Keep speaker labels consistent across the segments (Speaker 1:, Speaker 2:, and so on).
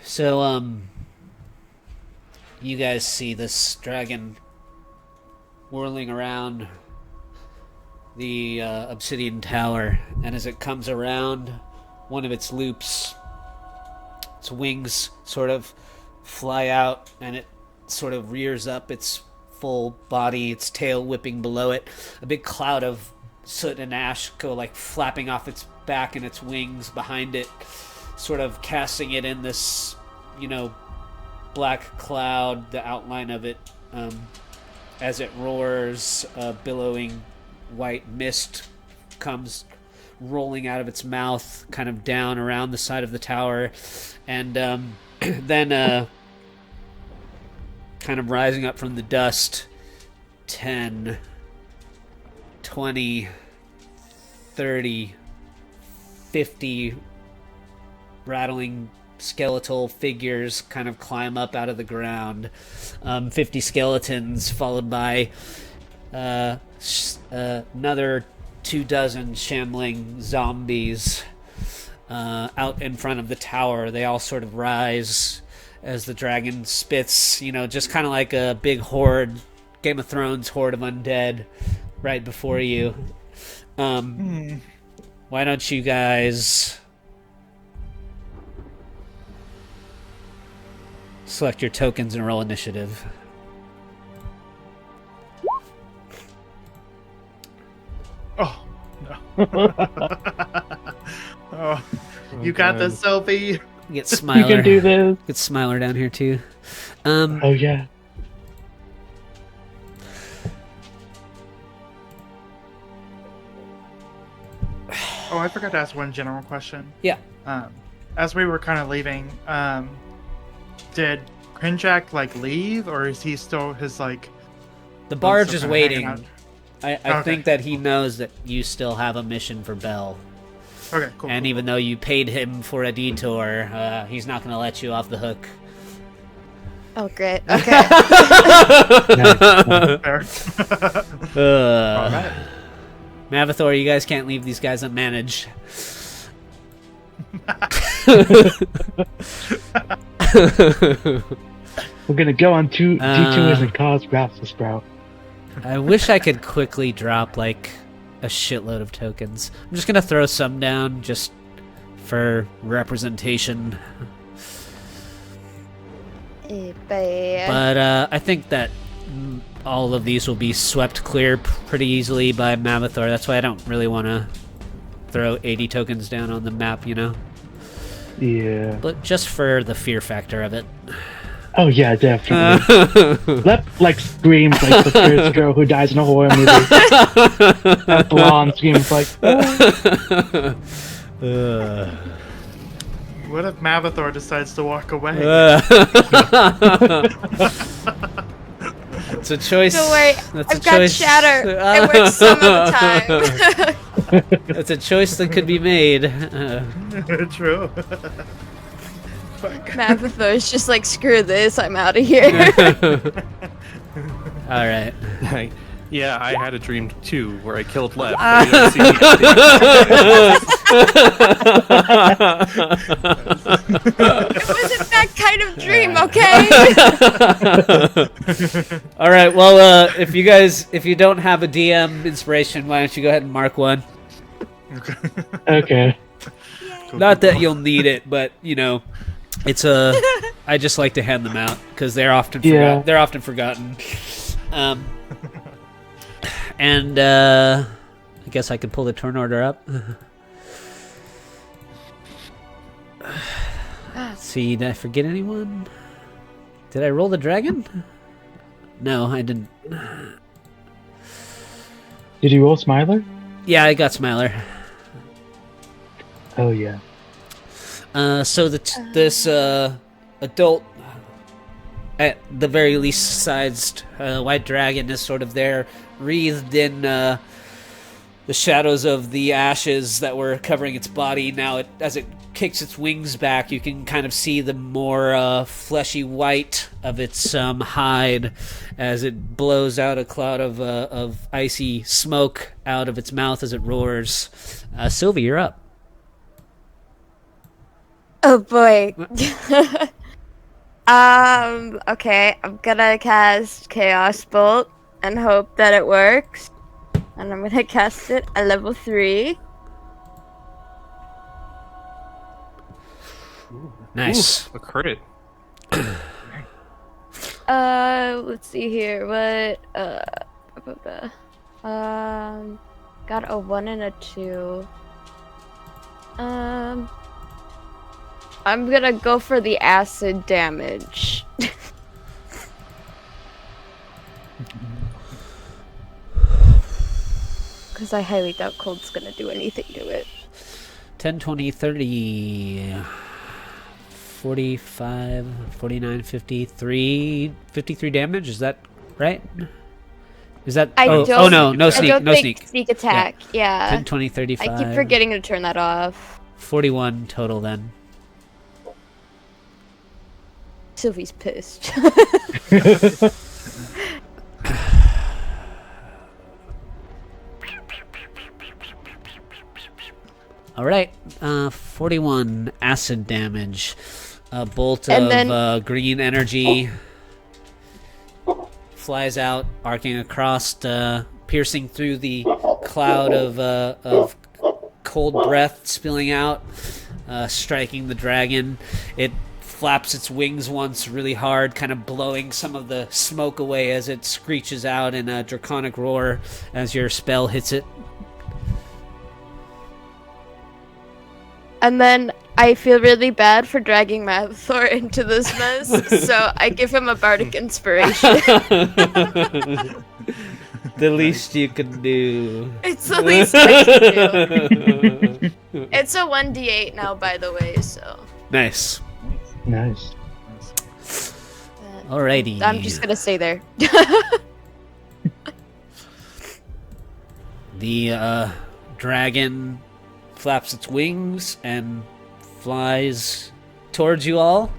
Speaker 1: So, you guys see this dragon whirling around the obsidian tower, and as it comes around one of its loops, its wings sort of fly out, and it sort of rears up its full body, its tail whipping below it. A big cloud of soot and ash go like flapping off its back and its wings behind it, sort of casting it in this, black cloud, the outline of it, as it roars. Billowing white mist comes rolling out of its mouth, kind of down around the side of the tower, and then kind of rising up from the dust, 10, 20, 30, 50 rattling skeletal figures kind of climb up out of the ground. 50 skeletons, followed by another 24 shambling zombies out in front of the tower. They all sort of rise as the dragon spits, just kind of like a big horde, Game of Thrones horde of undead right before you. Why don't you guys select your tokens and roll initiative?
Speaker 2: Oh, no. Oh, you got this, Sophie.
Speaker 1: Get Smiler.
Speaker 3: You can do this.
Speaker 1: Get Smiler down here too.
Speaker 3: Oh yeah.
Speaker 2: Oh, I forgot to ask one general question.
Speaker 1: Yeah.
Speaker 2: As we were kind of leaving, did Krinjak leave, or is he still
Speaker 1: The barge is
Speaker 2: kinda
Speaker 1: waiting.
Speaker 2: hanging
Speaker 1: I
Speaker 2: Okay.
Speaker 1: think that he knows that you still have a mission for Bell.
Speaker 2: Okay, cool.
Speaker 1: And even though you paid him for a detour, he's not going to let you off the hook.
Speaker 4: Oh, great. Okay.
Speaker 2: Fair. All right.
Speaker 1: Mavathor, you guys can't leave these guys unmanaged.
Speaker 3: We're gonna go on two detours and cause Rapsus, bro.
Speaker 1: I wish I could quickly drop a shitload of tokens. I'm just gonna throw some down just for representation. But I think that all of these will be swept clear pretty easily by Mavathor. That's why I don't really want to throw 80 tokens down on the map,
Speaker 3: Yeah.
Speaker 1: But just for the fear factor of it.
Speaker 3: Oh yeah, definitely. Let screams like the first girl who dies in a horror movie. That blonde screams like.
Speaker 2: What if Mavathor decides to walk away?
Speaker 1: It's a choice.
Speaker 4: Don't worry,
Speaker 1: That's
Speaker 4: I've
Speaker 1: a
Speaker 4: got
Speaker 1: choice.
Speaker 4: Shatter. It works some of the time.
Speaker 1: It's a choice that could be made.
Speaker 2: True. Fuck.
Speaker 4: Mavathor's just screw this, I'm out of here.
Speaker 1: All right.
Speaker 5: Yeah, I had a dream too where I killed Lev.
Speaker 4: It wasn't that kind of dream, okay?
Speaker 1: All right. Well, if you don't have a DM inspiration, why don't you go ahead and mark one?
Speaker 3: Okay.
Speaker 1: Not that you'll need it, but it's I just like to hand them out because they're often they're often forgotten. And I guess I could pull the turn order up. Let's see, did I forget anyone? Did I roll the dragon? No, I didn't.
Speaker 3: Did you roll Smiler?
Speaker 1: Yeah, I got Smiler.
Speaker 3: Oh yeah.
Speaker 1: So this adult, at the very least sized white dragon is sort of there, wreathed in the shadows of the ashes that were covering its body. Now, as it kicks its wings back, you can kind of see the more fleshy white of its hide as it blows out a cloud of icy smoke out of its mouth as it roars. Sylvie, you're up.
Speaker 4: Oh boy. Okay, I'm gonna cast Chaos Bolt and hope that it works. And I'm gonna cast it at level 3.
Speaker 1: Nice.
Speaker 5: Ooh, a crit.
Speaker 4: Let's see here. What? Got a 1 and a 2. I'm gonna go for the acid damage. Because I highly doubt cold's gonna do anything to it.
Speaker 1: 10, 20, 30, 45, 49, 53, 53 damage. Is that right? Is that? Oh no, no
Speaker 4: I
Speaker 1: sneak,
Speaker 4: don't
Speaker 1: no
Speaker 4: think
Speaker 1: sneak.
Speaker 4: sneak attack. Yeah.
Speaker 1: 10, 20, 35.
Speaker 4: I keep forgetting to turn that off.
Speaker 1: 41 total then.
Speaker 4: Sylvie's pissed.
Speaker 1: All right, 41 acid damage. A bolt
Speaker 4: And
Speaker 1: of
Speaker 4: then-
Speaker 1: green energy flies out, arcing across, piercing through the cloud of cold breath spilling out, striking the dragon. It flaps its wings once really hard, kind of blowing some of the smoke away as it screeches out in a draconic roar as your spell hits it.
Speaker 4: And then I feel really bad for dragging Mathor into this mess, so I give him a bardic inspiration.
Speaker 1: The least you can do.
Speaker 4: It's the least I can do. It's a 1d8 now, by the way, so.
Speaker 1: Nice.
Speaker 3: Nice.
Speaker 1: Alrighty.
Speaker 4: I'm just gonna stay there.
Speaker 1: The dragon flaps its wings and flies towards you all.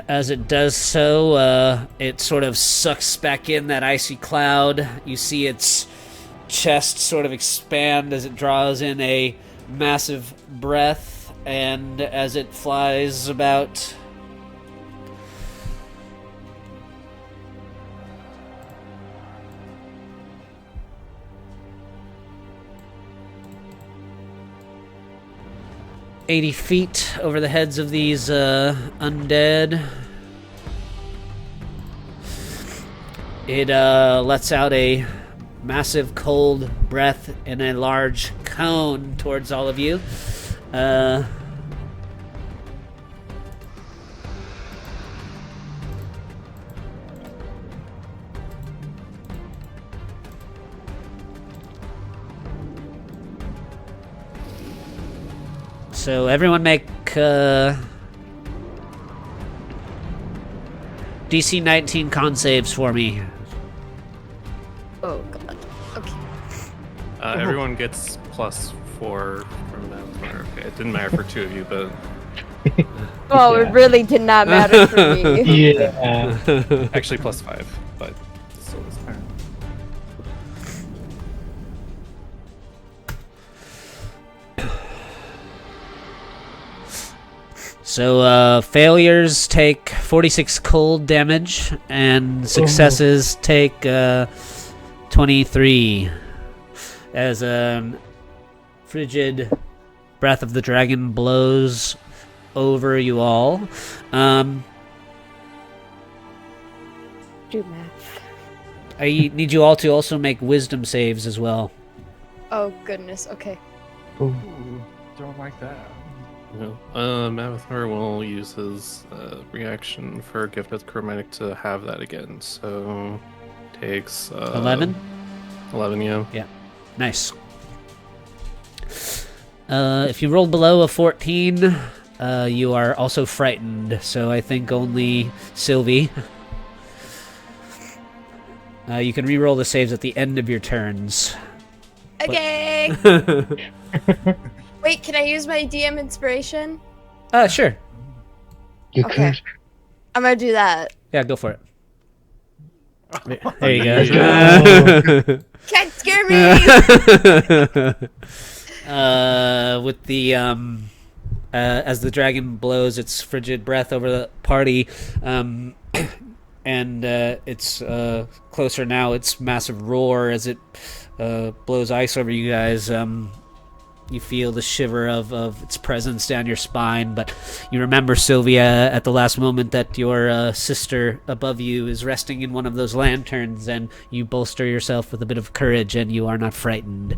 Speaker 1: As it does so, it sort of sucks back in that icy cloud. You see its chest sort of expand as it draws in a massive breath, and as it flies about 80 feet over the heads of these undead. It lets out a massive cold breath in a large cone towards all of you. So everyone make DC 19 con saves for me.
Speaker 4: Oh god. Okay.
Speaker 5: Everyone gets +4 from that. Okay, it didn't matter for two of you, but
Speaker 4: Oh,
Speaker 3: Yeah.
Speaker 4: it really did not matter for me.
Speaker 3: Yeah.
Speaker 5: actually +5. But still doesn't matter.
Speaker 1: So failures take 46 cold damage, and successes take 23. As a frigid breath of the dragon blows over you all.
Speaker 4: Do math.
Speaker 1: I need you all to also make wisdom saves as well.
Speaker 4: Oh goodness. Okay.
Speaker 2: Ooh, don't like that.
Speaker 5: Yeah. Mavathor will use his reaction for Gifted Chromatic to have that again. So takes
Speaker 1: 11?
Speaker 5: 11, yeah.
Speaker 1: Yeah. Nice. If you roll below a 14, you are also frightened. So I think only Sylvie. You can re-roll the saves at the end of your turns.
Speaker 4: Okay. Wait, can I use my DM inspiration?
Speaker 1: Sure.
Speaker 3: You
Speaker 4: Okay.
Speaker 3: could.
Speaker 4: I'm gonna do that.
Speaker 1: Yeah, go for it. There you
Speaker 3: There
Speaker 1: go.
Speaker 3: you
Speaker 4: Can't scare me.
Speaker 1: With the as the dragon blows its frigid breath over the party, and it's closer now. Its massive roar as it blows ice over you guys. You feel the shiver of its presence down your spine, but you remember, Sylvia, at the last moment that your sister above you is resting in one of those lanterns, and you bolster yourself with a bit of courage, and you are not frightened.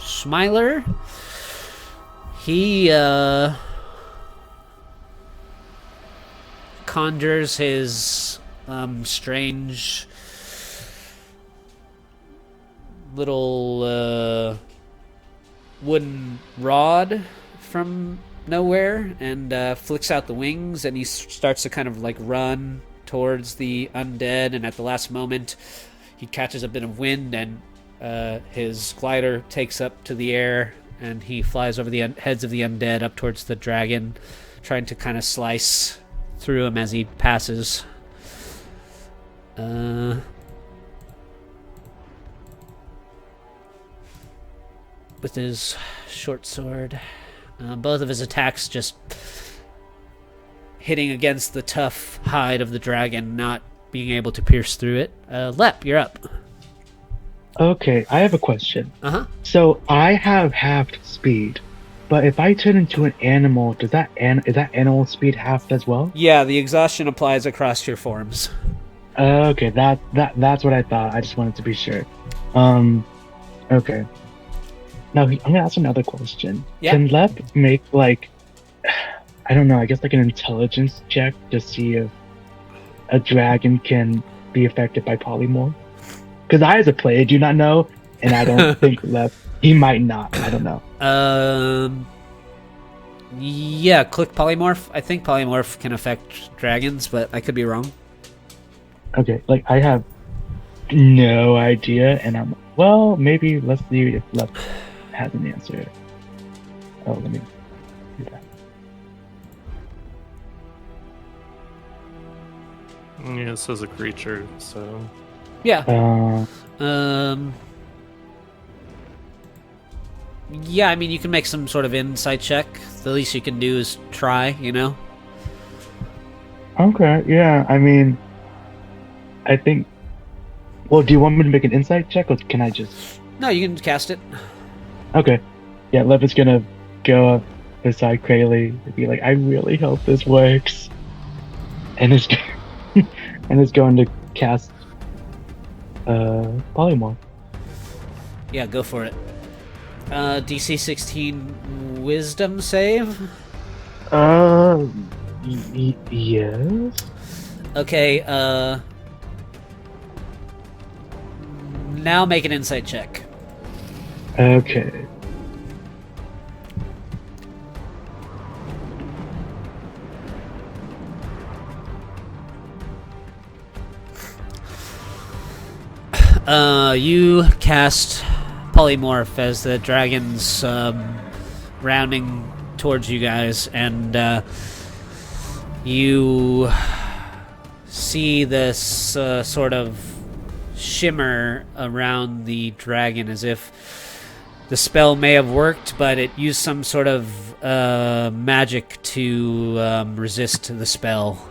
Speaker 1: Smiler? He, conjures his, strange little wooden rod from nowhere and flicks out the wings, and he starts to kind of like run towards the undead, and at the last moment he catches a bit of wind, and his glider takes up to the air, and he flies over the heads of the undead up towards the dragon, trying to kind of slice through him as he passes. With his short sword. Both of his attacks just hitting against the tough hide of the dragon, not being able to pierce through it. Lep, you're up.
Speaker 3: Okay, I have a question.
Speaker 1: Uh-huh.
Speaker 3: So I have halved speed, but if I turn into an animal, is that animal speed halved as well?
Speaker 1: Yeah, the exhaustion applies across your forms.
Speaker 3: Okay, that's what I thought. I just wanted to be sure. Okay. Now I'm gonna ask another question.
Speaker 1: Yeah.
Speaker 3: Can Lep make like, I don't know, I guess like an intelligence check to see if a dragon can be affected by polymorph? Because I, as a player, do not know, and I don't think Lep, he might not. I don't know.
Speaker 1: Yeah, click polymorph. I think polymorph can affect dragons, but I could be wrong.
Speaker 3: Okay, like I have no idea, and I'm well. Maybe let's see if Lep has an answer. Oh, let me do that.
Speaker 5: Yeah, it says a creature, so
Speaker 1: Yeah.
Speaker 3: Uh,
Speaker 1: Yeah, I mean, you can make some sort of insight check. The least you can do is try, you know?
Speaker 3: Okay, yeah. I mean, I think. Well, do you want me to make an insight check, or can I just?
Speaker 1: No, you can cast it.
Speaker 3: Okay. Yeah, Lev is gonna go up beside Krayley and be like, "I really hope this works," and is and is going to cast polymorph.
Speaker 1: Yeah, go for it. DC 16 Wisdom save.
Speaker 3: Yes.
Speaker 1: Okay. Now make an insight check.
Speaker 3: Okay.
Speaker 1: You cast polymorph as the dragon's rounding towards you guys, and you see this sort of shimmer around the dragon, as if the spell may have worked, but it used some sort of magic to resist the spell.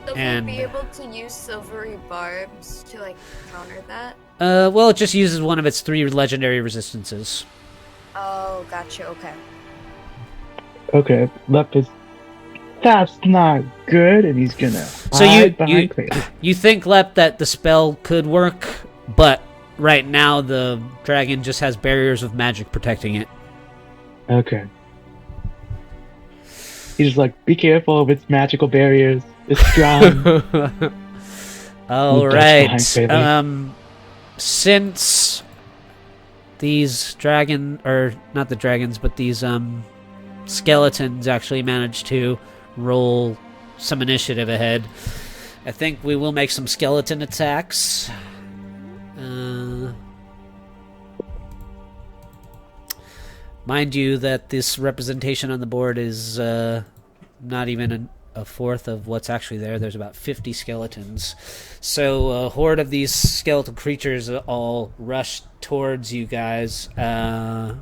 Speaker 4: So
Speaker 1: And-
Speaker 4: we'll be able to use silvery barbs to like counter that.
Speaker 1: Well, it just uses one of its 3 legendary resistances.
Speaker 4: Oh, gotcha. Okay.
Speaker 3: Okay. Lep is. That's not good, and he's gonna
Speaker 1: So
Speaker 3: hide behind Krayley.
Speaker 1: you think, Lep, that the spell could work, but right now the dragon just has barriers of magic protecting it.
Speaker 3: Okay. He's just like, be careful of its magical barriers. It's strong.
Speaker 1: All
Speaker 3: Ooh,
Speaker 1: right.
Speaker 3: that's fine,
Speaker 1: Since these not the dragons, but these skeletons actually managed to roll some initiative ahead, I think we will make some skeleton attacks. Mind you that this representation on the board is not even a fourth of what's actually there. There's about 50 skeletons. So a horde of these skeletal creatures all rush towards you guys in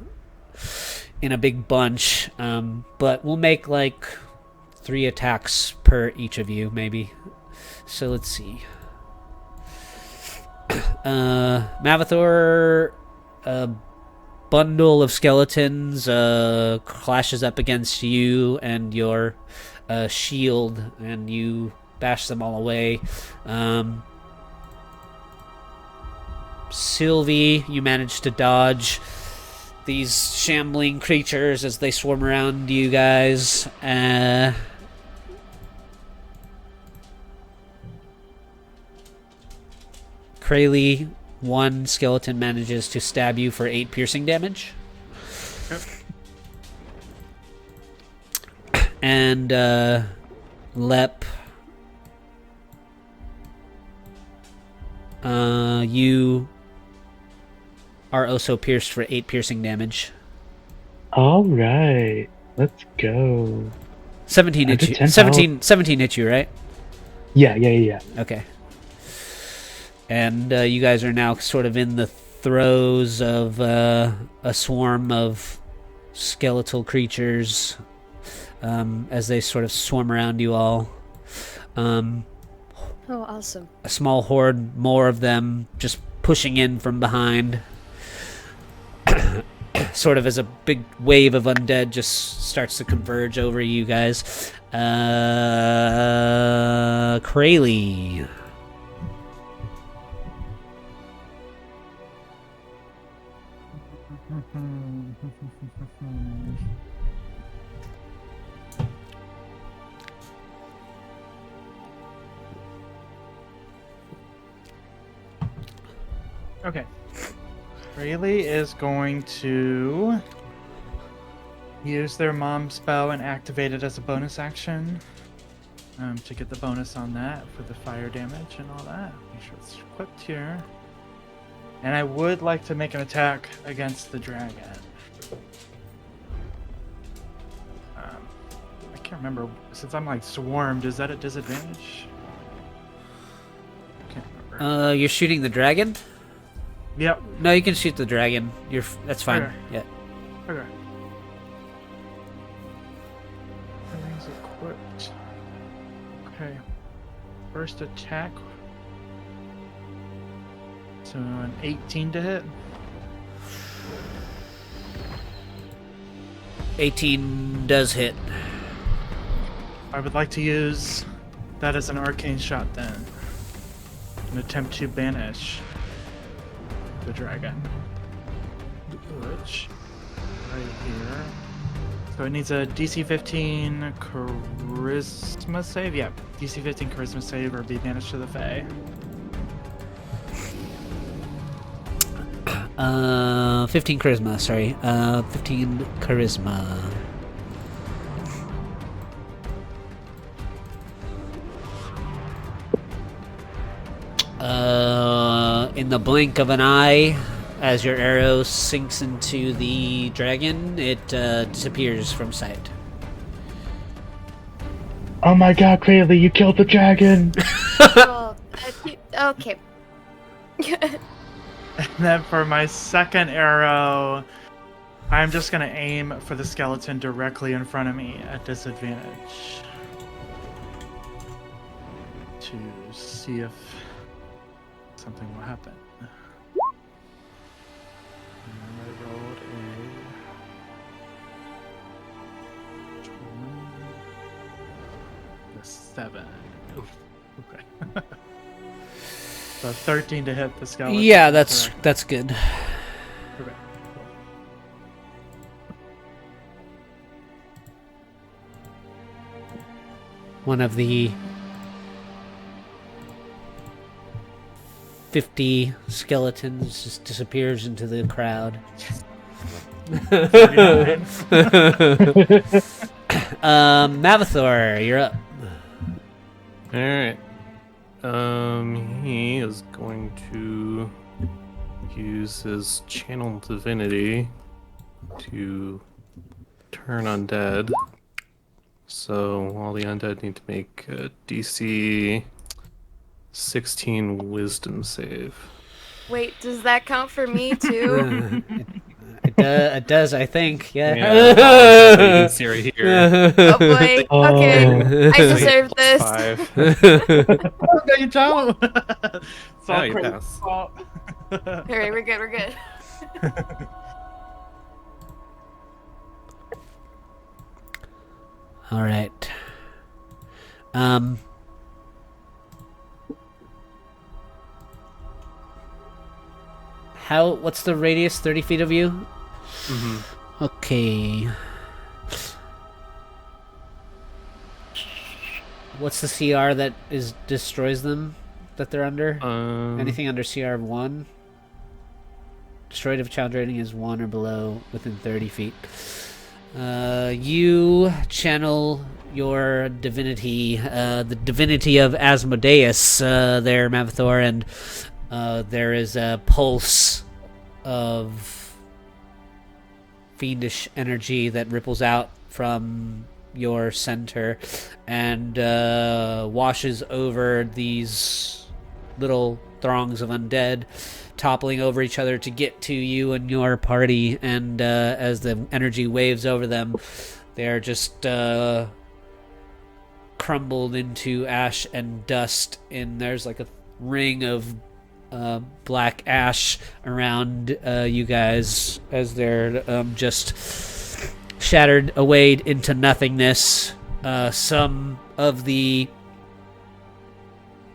Speaker 1: a big bunch. But we'll make like 3 attacks per each of you, maybe. So let's see. Mavathor, a bundle of skeletons clashes up against you and your shield, and you bash them all away. Sylvie, you manage to dodge these shambling creatures as they swarm around you guys. Krayley, 1 skeleton manages to stab you for 8 piercing damage.
Speaker 2: Yep.
Speaker 1: And Lep, you are also pierced for 8 piercing damage.
Speaker 3: All right, let's go.
Speaker 1: 17 hit you. 17 hit you, right?
Speaker 3: Yeah.
Speaker 1: Okay. And you guys are now sort of in the throes of a swarm of skeletal creatures as they sort of swarm around you all.
Speaker 4: Oh, awesome.
Speaker 1: A small horde, more of them, just pushing in from behind. Sort of as a big wave of undead just starts to converge over you guys. Krayley.
Speaker 2: Okay. Rayleigh is going to use their mom spell and activate it as a bonus action to get the bonus on that for the fire damage and all that. Make sure it's equipped here. And I would like to make an attack against the dragon. I can't remember. Since I'm like swarmed, is that a disadvantage? I can't remember.
Speaker 1: You're shooting the dragon?
Speaker 2: Yep.
Speaker 1: No, you can shoot the dragon. That's fine.
Speaker 2: Okay.
Speaker 1: Yeah.
Speaker 2: Okay. Everything's equipped. Okay. First attack. So an 18 to hit.
Speaker 1: 18 does hit.
Speaker 2: I would like to use that as an arcane shot then. And attempt to banish the dragon. Which, right here. So it needs a DC 15 charisma save? Yeah, DC 15 charisma save or be banished to the Fae.
Speaker 1: 15 charisma, sorry. 15 charisma. In the blink of an eye, as your arrow sinks into the dragon, it disappears from sight.
Speaker 3: Oh my god, Krayley, you killed the dragon!
Speaker 4: Oh, okay.
Speaker 2: And then for my second arrow, I'm just going to aim for the skeleton directly in front of me at disadvantage. To see if something will happen. And I rolled a 7. Oof. Okay. So 13 to hit the skeleton.
Speaker 1: Yeah, that's
Speaker 2: correct.
Speaker 1: good.
Speaker 2: Okay.
Speaker 1: One of the 50 skeletons just disappears into the crowd.
Speaker 2: 39.
Speaker 1: Mavathor, you're up.
Speaker 5: Alright. He is going to use his channel divinity to turn undead. So all the undead need to make a DC 16 Wisdom save.
Speaker 4: Wait, does that count for me too?
Speaker 1: It does, I think. Yeah.
Speaker 5: You can see right here.
Speaker 4: Oh boy.
Speaker 3: Oh.
Speaker 4: Okay. I deserve this.
Speaker 5: 5.
Speaker 2: Oh, no, you don't. It's all
Speaker 5: Oh, you
Speaker 2: crazy.
Speaker 5: pass.
Speaker 4: Alright, we're good, we're good.
Speaker 1: All right. What's the radius? 30 feet of you?
Speaker 5: Mm-hmm.
Speaker 1: Okay. What's the CR that destroys them? That they're under? Anything under CR 1? Destroyed if challenge rating is 1 or below within 30 feet. You channel your divinity, the divinity of Asmodeus, there, Mavathor, and there is a pulse of fiendish energy that ripples out from your center and washes over these little throngs of undead, toppling over each other to get to you and your party. And as the energy waves over them, they're just crumbled into ash and dust, and there's like a ring of black ash around you guys as they're just shattered away into nothingness. Some of the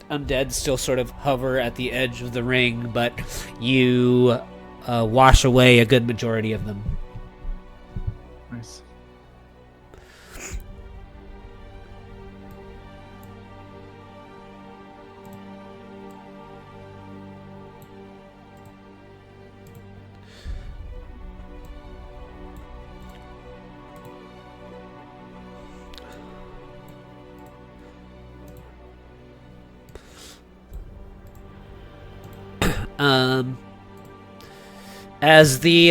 Speaker 1: undead still sort of hover at the edge of the ring, but you wash away a good majority of them.
Speaker 2: Nice.
Speaker 1: As the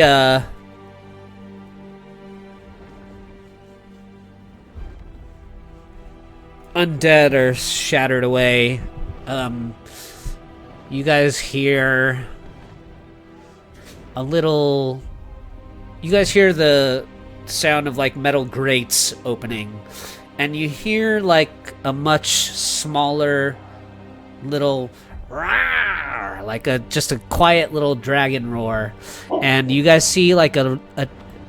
Speaker 1: undead are shattered away, you guys hear a little. You guys hear the sound of like metal grates opening, and you hear like a much smaller little roar, like just a quiet little dragon roar, and you guys see like a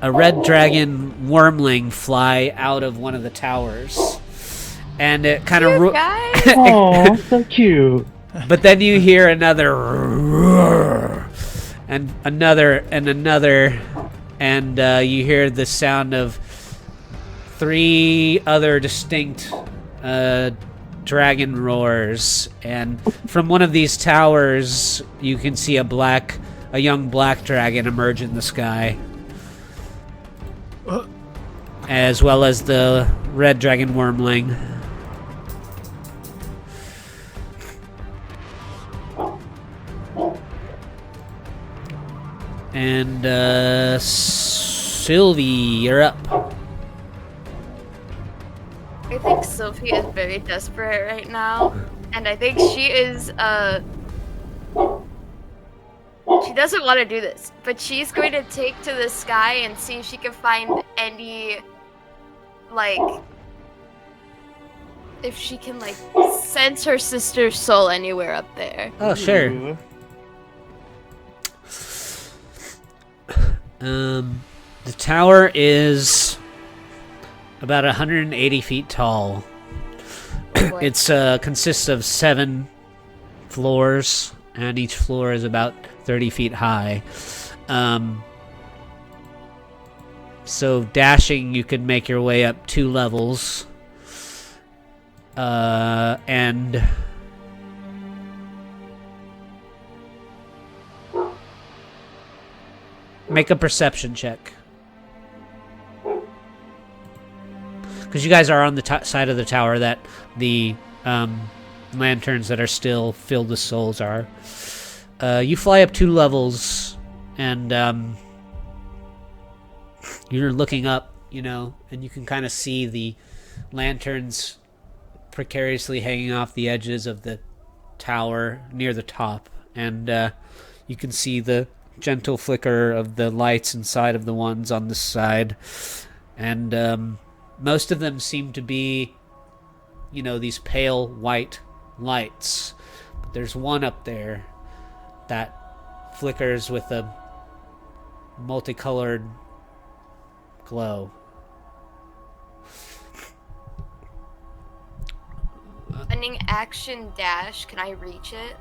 Speaker 1: red dragon wormling fly out of one of the towers, and it kind of
Speaker 4: Guys,
Speaker 3: Oh, so cute.
Speaker 1: but then you hear another roar, and another and another, and you hear the sound of 3 other distinct dragon roars, and from one of these towers you can see a young black dragon emerge in the sky, as well as the red dragon wormling. And Sylvie, you're up.
Speaker 4: I think Sophie is very desperate right now, and I think she is, she doesn't want to do this, but she's going to take to the sky and see if she can find any, like, if she can, like, sense her sister's soul anywhere up there.
Speaker 1: Oh, sure.
Speaker 2: Ooh.
Speaker 1: The tower is about 180 feet tall.
Speaker 4: Boy.
Speaker 1: It's consists of 7 floors, and each floor is about 30 feet high. So dashing, you can make your way up 2 levels. And make a perception check. Because you guys are on the side of the tower that the lanterns that are still filled with souls are. You fly up 2 levels, and you're looking up, and you can kind of see the lanterns precariously hanging off the edges of the tower near the top, and you can see the gentle flicker of the lights inside of the ones on the side, and most of them seem to be, these pale white lights. But there's one up there that flickers with a multicolored glow.
Speaker 4: Running action dash, can I reach it?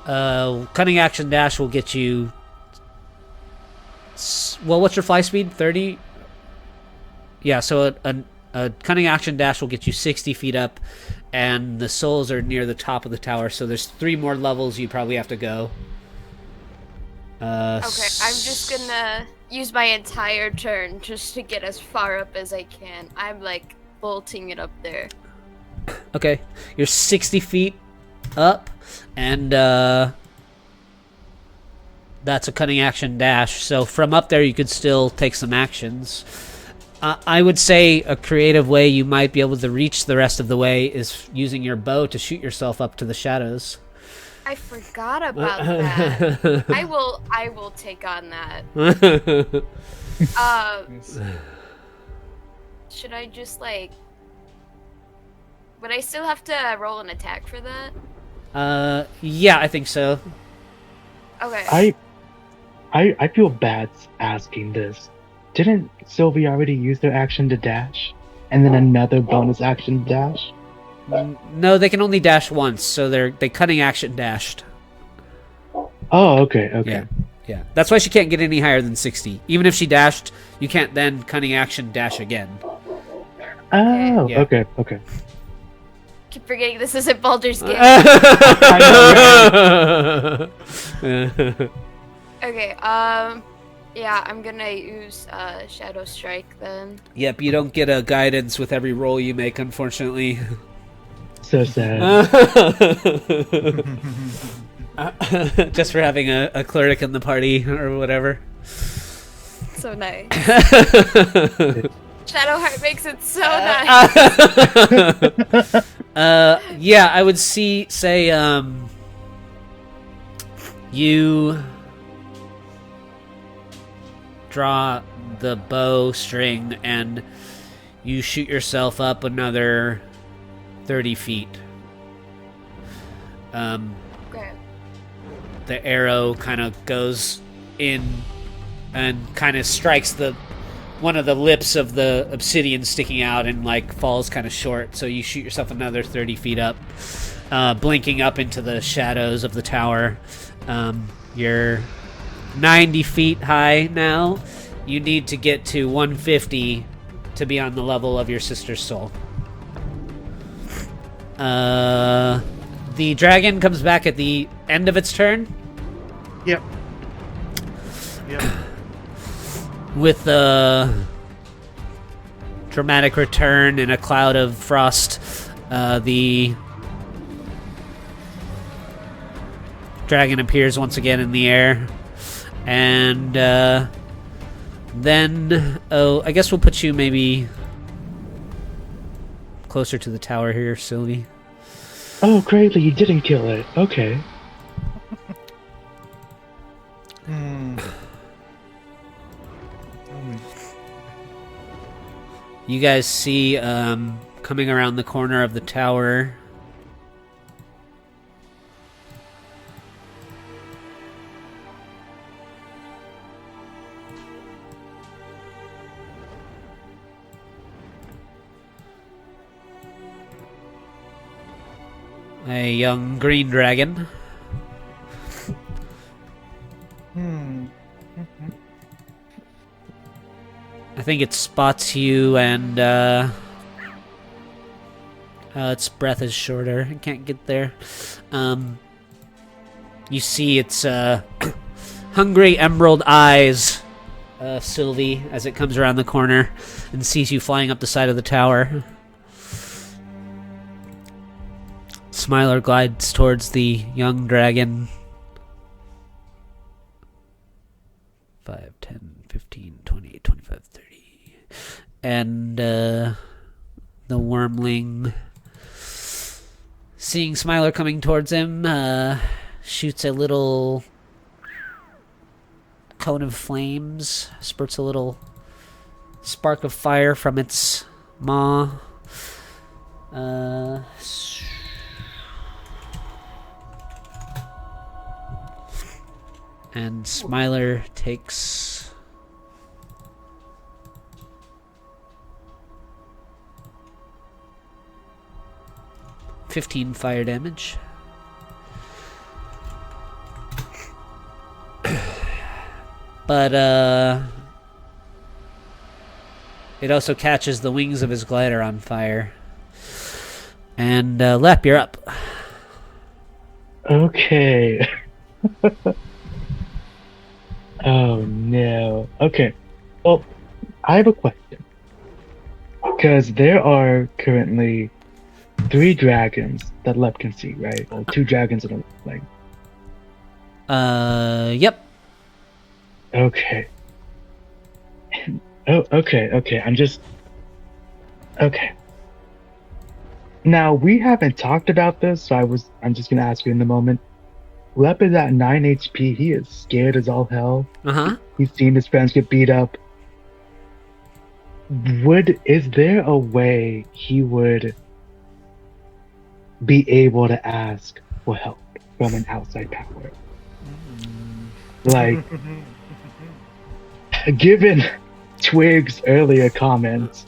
Speaker 1: Cunning action dash will get you. Well, what's your fly speed? 30? Yeah, so a cunning action dash will get you 60 feet up, and the souls are near the top of the tower, so there's 3 more levels you probably have to go.
Speaker 4: Okay, I'm just gonna use my entire turn just to get as far up as I can. I'm like bolting it up there.
Speaker 1: Okay, you're 60 feet up, and that's a cunning action dash. So from up there, you could still take some actions. I would say a creative way you might be able to reach the rest of the way is using your bow to shoot yourself up to the shadows.
Speaker 4: I forgot about that. I will take on that. Should I just like? Would I still have to roll an attack for that?
Speaker 1: Yeah, I think so.
Speaker 4: Okay.
Speaker 3: I feel bad asking this. Didn't Sylvie already use their action to dash? And then another bonus action to dash?
Speaker 1: No, they can only dash once, so they cunning action dashed.
Speaker 3: Oh, okay.
Speaker 1: Yeah. That's why she can't get any higher than 60. Even if she dashed, you can't then cunning action dash again.
Speaker 3: Oh,
Speaker 1: Yeah.
Speaker 3: okay.
Speaker 4: Keep forgetting this isn't Baldur's Gate.
Speaker 3: I know,
Speaker 4: Okay, yeah, I'm gonna use Shadow Strike then.
Speaker 1: Yep, you don't get a guidance with every roll you make, unfortunately.
Speaker 3: So sad.
Speaker 1: Just for having a cleric in the party or whatever.
Speaker 4: So nice. Shadowheart makes it so nice.
Speaker 1: Yeah, I would say you draw the bow string and you shoot yourself up another 30 feet.
Speaker 4: Okay.
Speaker 1: The arrow kind of goes in and kind of strikes one of the lips of the obsidian sticking out and like falls kind of short. So you shoot yourself another 30 feet up, blinking up into the shadows of the tower. You're 90 feet high now. You need to get to 150 to be on the level of your sister's soul. The dragon comes back at the end of its turn.
Speaker 2: Yep.
Speaker 1: With a dramatic return in a cloud of frost, the dragon appears once again in the air. And then, I guess we'll put you maybe closer to the tower here, Sylvie.
Speaker 3: Oh, greatly, you didn't kill it. Okay.
Speaker 1: You guys see, coming around the corner of the tower, a young green dragon. I think it spots you, and its breath is shorter. It can't get there. You see its hungry emerald eyes, Sylvie, as it comes around the corner and sees you flying up the side of the tower. Smiler glides towards the young dragon. 5, 10, 15, 20, 25, 30. And the wormling, seeing Smiler coming towards him, shoots a little cone of flames, spurts a little spark of fire from its maw. And Smiler takes 15 fire damage. But it also catches the wings of his glider on fire. And Lep, you're up.
Speaker 3: Okay. Oh no. Okay. Well, I have a question. Because there are currently 3 dragons that Lep can see, right? Or 2 dragons and a leg.
Speaker 1: Yep.
Speaker 3: Okay. Oh, okay. I'm just... Okay. Now, we haven't talked about this, so I'm just gonna ask you in the moment. Lep is at 9 HP. He is scared as all hell.
Speaker 1: Uh-huh.
Speaker 3: He's seen his friends get beat up. Is there a way he would be able to ask for help from an outside power? Like, given Twig's earlier comments,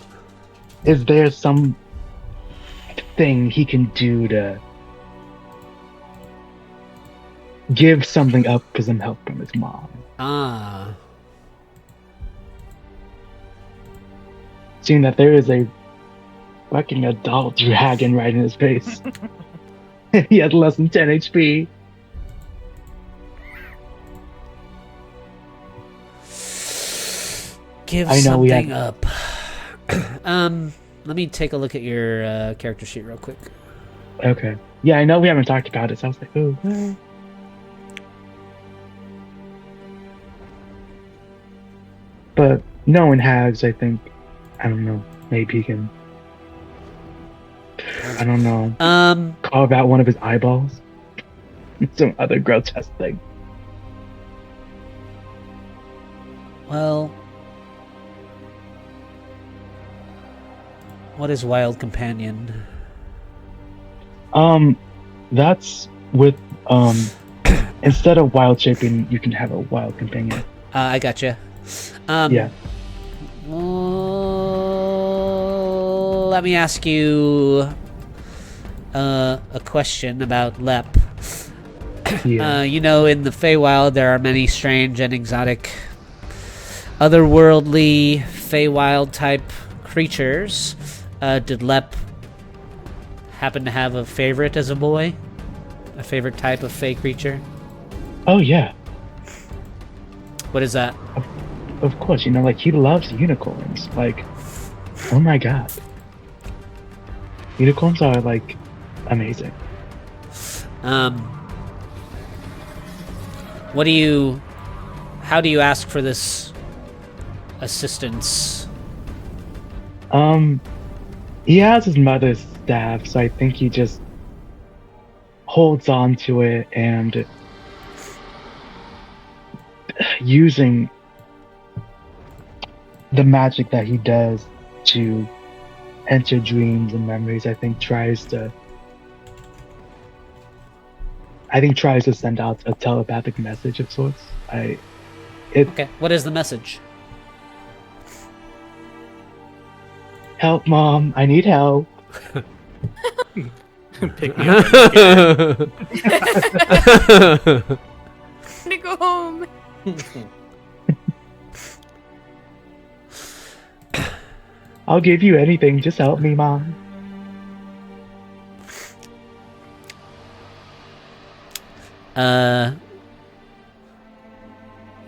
Speaker 3: is there some thing he can do to give something up for some help from his mom?
Speaker 1: Ah.
Speaker 3: Seeing that there is a fucking adult dragon right in his face. He has less than 10 HP.
Speaker 1: Give
Speaker 3: I know
Speaker 1: something up. Let me take a look at your character sheet real quick.
Speaker 3: Okay. Yeah, I know we haven't talked about it, so I was like, oh. Well. But knowing Hags, I think, I don't know, maybe he can, I don't know, carve out one of his eyeballs. Some other grotesque thing.
Speaker 1: Well, what is Wild Companion?
Speaker 3: That's with, instead of wild shaping, you can have a wild companion.
Speaker 1: I gotcha.
Speaker 3: Yeah.
Speaker 1: Let me ask you a question about Lep.
Speaker 3: Yeah.
Speaker 1: You know, in the Feywild, there are many strange and exotic, otherworldly Feywild type creatures. Did Lep happen to have a favorite as a boy? A favorite type of Fey creature?
Speaker 3: Oh, yeah.
Speaker 1: What is that?
Speaker 3: Of course, you know, like, he loves unicorns. Like, oh my god. Unicorns are, like, amazing.
Speaker 1: How do you ask for this assistance?
Speaker 3: He has his mother's staff, so I think he just holds on to it and using the magic that he does to enter dreams and memories, I think tries to send out a telepathic message of sorts.
Speaker 1: Okay, what is the message?
Speaker 3: Help, Mom, I need help.
Speaker 5: Pick me up. I'm
Speaker 4: I'm gonna go home.
Speaker 3: I'll give you anything, just help me, Mom.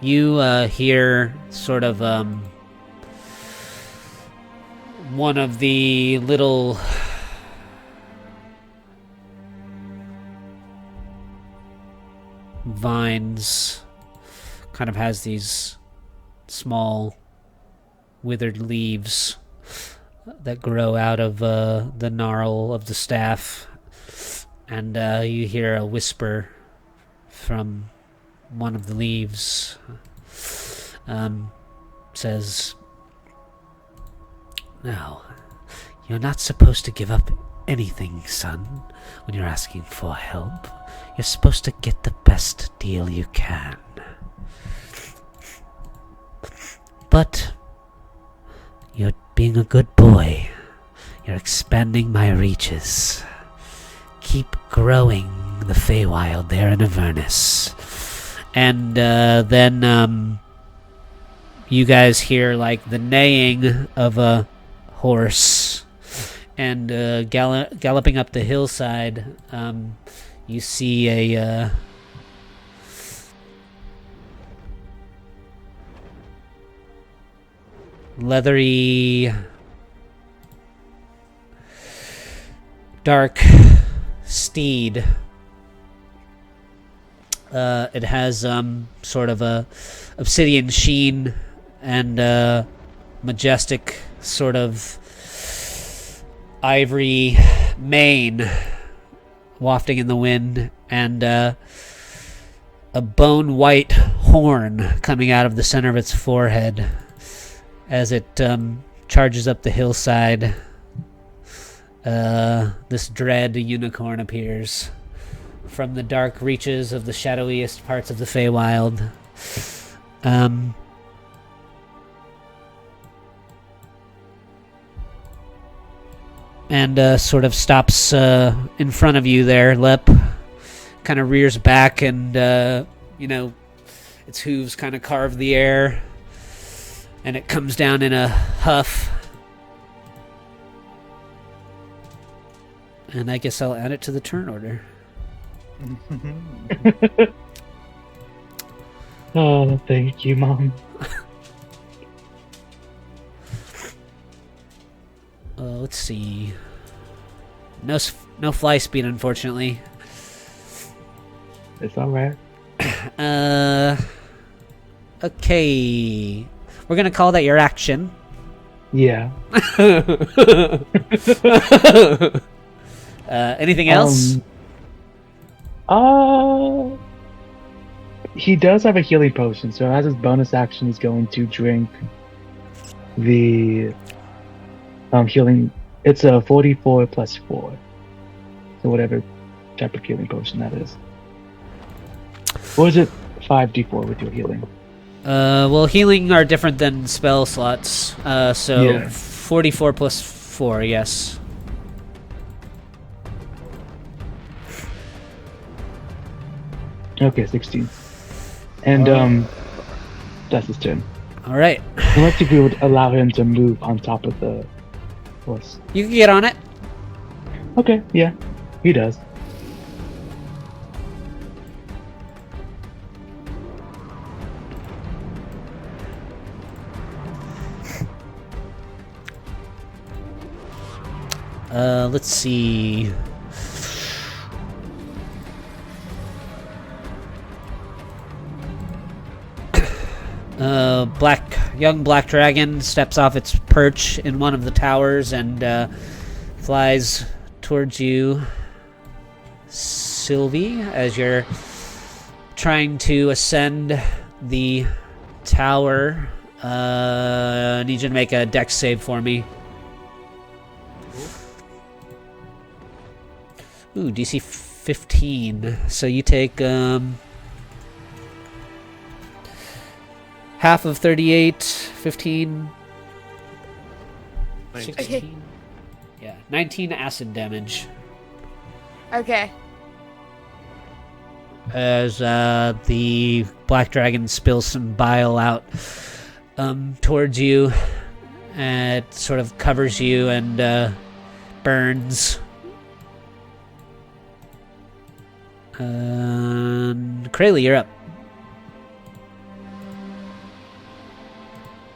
Speaker 1: You hear sort of one of the little vines kind of has these small withered leaves that grow out of the gnarl of the staff. And you hear a whisper from one of the leaves. Says, "No, you're not supposed to give up anything, son, when you're asking for help. You're supposed to get the best deal you can. But you're being a good boy. You're expanding my reaches. Keep growing the Feywild there in Avernus." And then you guys hear like the neighing of a horse, and galloping up the hillside, you see a leathery, dark steed. It has sort of a obsidian sheen and majestic sort of ivory mane wafting in the wind, and a bone white horn coming out of the center of its forehead as it charges up the hillside. This dread unicorn appears from the dark reaches of the shadowiest parts of the Feywild. And sort of stops in front of you there, Lep. Kind of rears back, and, its hooves kind of carve the air. And it comes down in a huff. And I guess I'll add it to the turn order.
Speaker 3: Oh, thank you, Mom.
Speaker 1: Let's see. No fly speed, unfortunately.
Speaker 3: It's alright.
Speaker 1: Okay. We're gonna call that your action.
Speaker 3: Yeah.
Speaker 1: Anything else?
Speaker 3: He does have a healing potion, so as his bonus action, he's going to drink the healing. It's a 44 plus 4, so whatever type of healing potion that is. Or is it 5d4 with your healing?
Speaker 1: Well, healing are different than spell slots. So
Speaker 3: Yeah.
Speaker 1: 44 plus 4, yes.
Speaker 3: Okay, 16. And that's his turn.
Speaker 1: All right.
Speaker 3: Unless if we would allow him to move on top of the horse.
Speaker 1: You can get on it.
Speaker 3: Okay, yeah, he does.
Speaker 1: Let's see. Young black dragon steps off its perch in one of the towers and flies towards you, Sylvie, as you're trying to ascend the tower. I need you to make a dex save for me. Ooh, DC 15. So you take half of 38, 15,
Speaker 5: 19.
Speaker 1: 16. Yeah, 19 acid damage.
Speaker 4: Okay.
Speaker 1: As the black dragon spills some bile out towards you. It sort of covers you and burns. Krayley, you're up.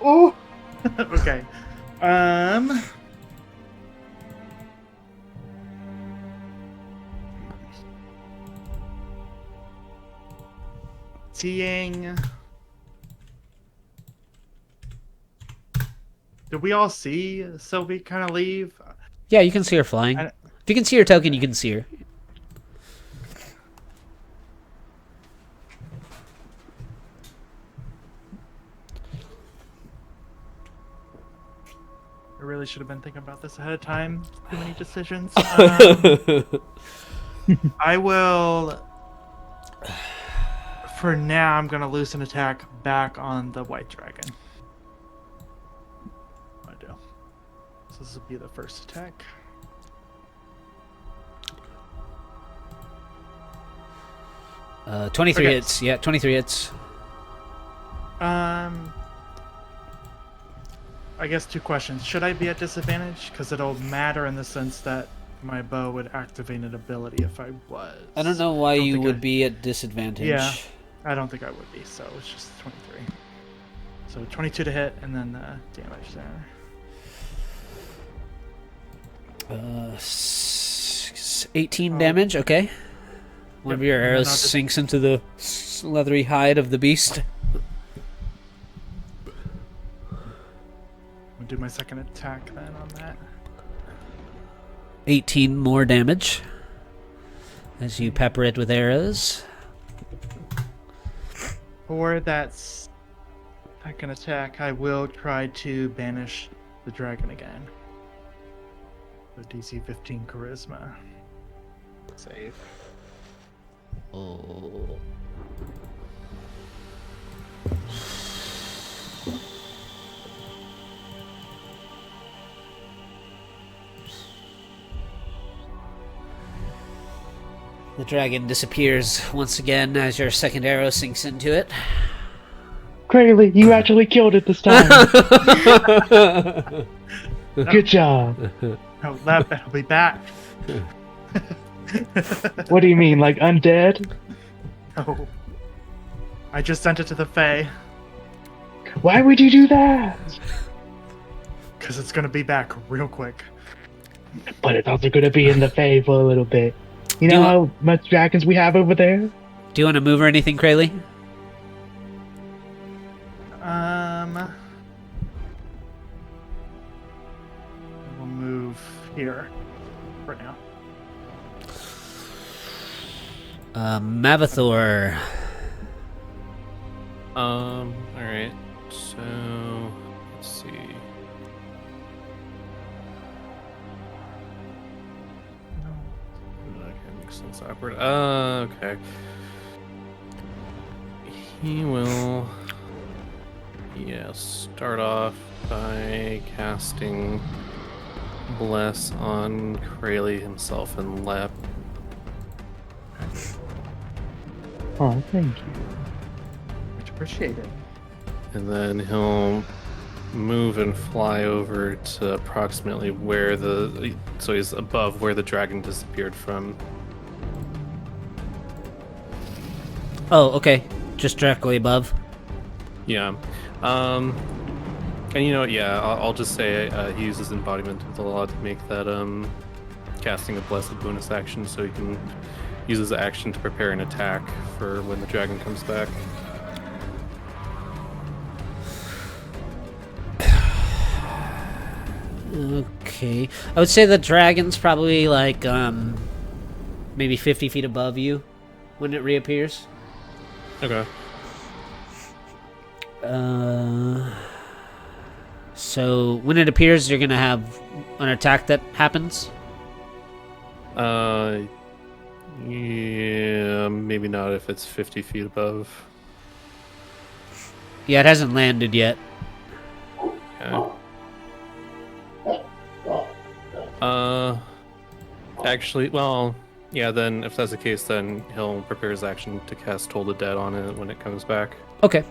Speaker 2: Oh. Okay. Seeing Did we all see Sylvie kind of leave?
Speaker 1: Yeah, you can see her flying.
Speaker 2: I-
Speaker 1: If you can see her token, you can see her.
Speaker 2: I really should have been thinking about this ahead of time. Too many decisions. I will. For now, I'm gonna loose an attack back on the white dragon. I do. So this will be the first attack.
Speaker 1: Uh, 23
Speaker 2: Okay.
Speaker 1: hits. Yeah, 23 hits.
Speaker 2: I guess 2 questions. Should I be at disadvantage? Because it'll matter in the sense that my bow would activate an ability if I was.
Speaker 1: I don't know why you
Speaker 2: think
Speaker 1: would
Speaker 2: I-
Speaker 1: be at disadvantage.
Speaker 2: Yeah, I don't think I would be, so it's just 23. So 22 to hit, and then the damage there.
Speaker 1: 18 damage, okay. One of your
Speaker 2: and then
Speaker 1: arrows
Speaker 2: I'll just-
Speaker 1: sinks into the leathery hide of the beast.
Speaker 2: I'll do my second attack then on that.
Speaker 1: 18 more damage as you pepper it with arrows.
Speaker 2: For that second attack, I will try to banish the dragon again. So DC 15 Charisma. Save.
Speaker 1: Oh. The dragon disappears once again as your second arrow sinks into it.
Speaker 3: Crayley, you actually killed it this time. Good job.
Speaker 2: Oh, that'll be back.
Speaker 3: What do you mean, like undead?
Speaker 2: Oh. I just sent it to the Fae,
Speaker 3: Why would you do that?
Speaker 2: because it's gonna be back real quick.
Speaker 3: But it's also going to be in the Fae for a little bit. You
Speaker 1: Do
Speaker 3: know
Speaker 1: you-
Speaker 3: how much dragons we have over there?
Speaker 1: Do you want to move or anything, Crayley?
Speaker 2: We'll move here for now.
Speaker 1: Mavathor.
Speaker 5: Alright. So, let's see. Okay, makes sense. Awkward. Okay. He will, start off by casting Bless on Crayley himself and Lep.
Speaker 3: Oh, thank you.
Speaker 2: Much appreciated.
Speaker 5: And then he'll move and fly over to approximately where so he's above where the dragon disappeared from.
Speaker 1: Oh, okay. Just directly above.
Speaker 5: Yeah. And you know what, yeah, I'll just say he uses embodiment of the law to make that casting a blessed bonus action, so he can use his action to prepare an attack for when the dragon comes back.
Speaker 1: Okay. I would say the dragon's probably like maybe 50 feet above you when it reappears.
Speaker 5: Okay.
Speaker 1: So when it appears, you're gonna have an attack that happens.
Speaker 5: Yeah, maybe not if it's 50 feet above.
Speaker 1: Yeah, it hasn't landed yet.
Speaker 5: Okay. Actually, well, yeah, then if that's the case, then he'll prepare his action to cast Toll the Dead on it when it comes back.
Speaker 1: Okay.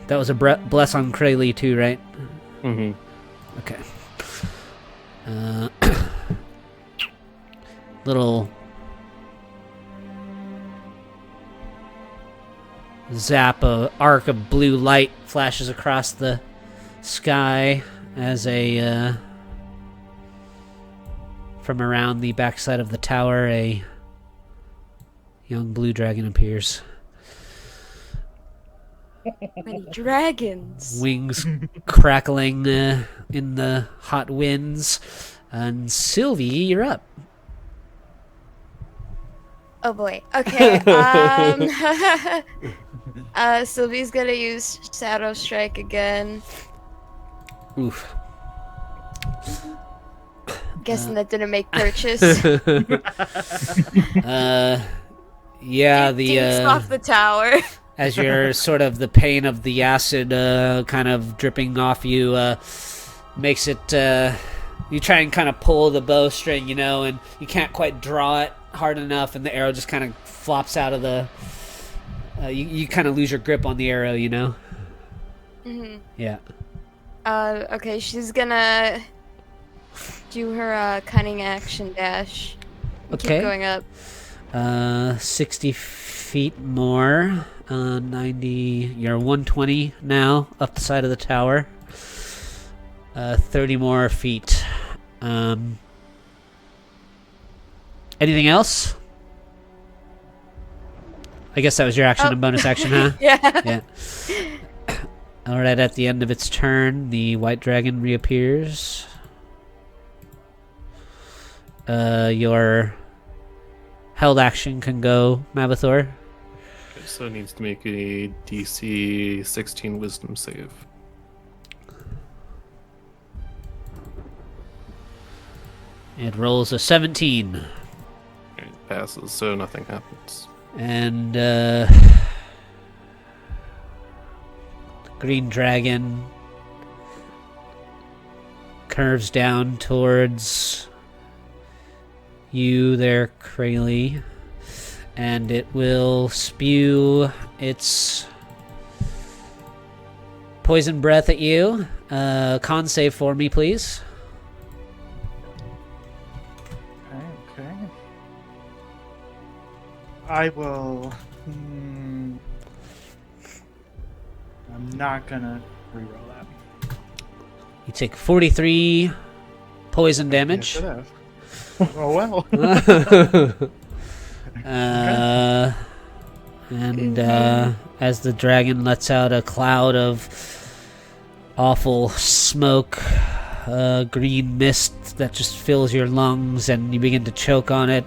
Speaker 1: That was a bless on Crayley too, right?
Speaker 5: Mm-hmm.
Speaker 1: Okay. Little zap, a arc of blue light flashes across the sky as a from around the backside of the tower, young blue dragon appears.
Speaker 4: Many dragons.
Speaker 1: Wings crackling in the hot winds. And Sylvie, you're up.
Speaker 4: Oh boy. Okay. Sylvie's gonna use Shadow Strike again.
Speaker 1: Oof.
Speaker 4: Guessing that didn't make purchase.
Speaker 1: Yeah,
Speaker 4: Dinks off the tower.
Speaker 1: as you're sort of the pain of the acid kind of dripping off you makes it you try and kind of pull the bowstring, and you can't quite draw it hard enough, and the arrow just kind of flops out of the you kind of lose your grip on the arrow,
Speaker 4: Mm-hmm.
Speaker 1: Yeah.
Speaker 4: Okay, she's gonna do her cunning action dash.
Speaker 1: Okay.
Speaker 4: Keep going up.
Speaker 1: 60 feet more. 90. You're 120 now up the side of the tower. 30 more feet. Anything else? I guess that was your action and bonus action, huh?
Speaker 4: Yeah.
Speaker 1: Alright, at the end of its turn, the white dragon reappears. Your held action can go, Mavathor.
Speaker 5: Okay, so it needs to make a DC 16 Wisdom save.
Speaker 1: It rolls a 17.
Speaker 5: It passes, so nothing happens.
Speaker 1: And green dragon curves down towards you there, Krayley, and it will spew its poison breath at you. Con save for me, please.
Speaker 2: Okay. I will. I'm not gonna reroll that.
Speaker 1: You take 43 poison damage.
Speaker 2: Yes, it is. Oh well.
Speaker 1: And as the dragon lets out a cloud of awful smoke, green mist that just fills your lungs, and you begin to choke on it.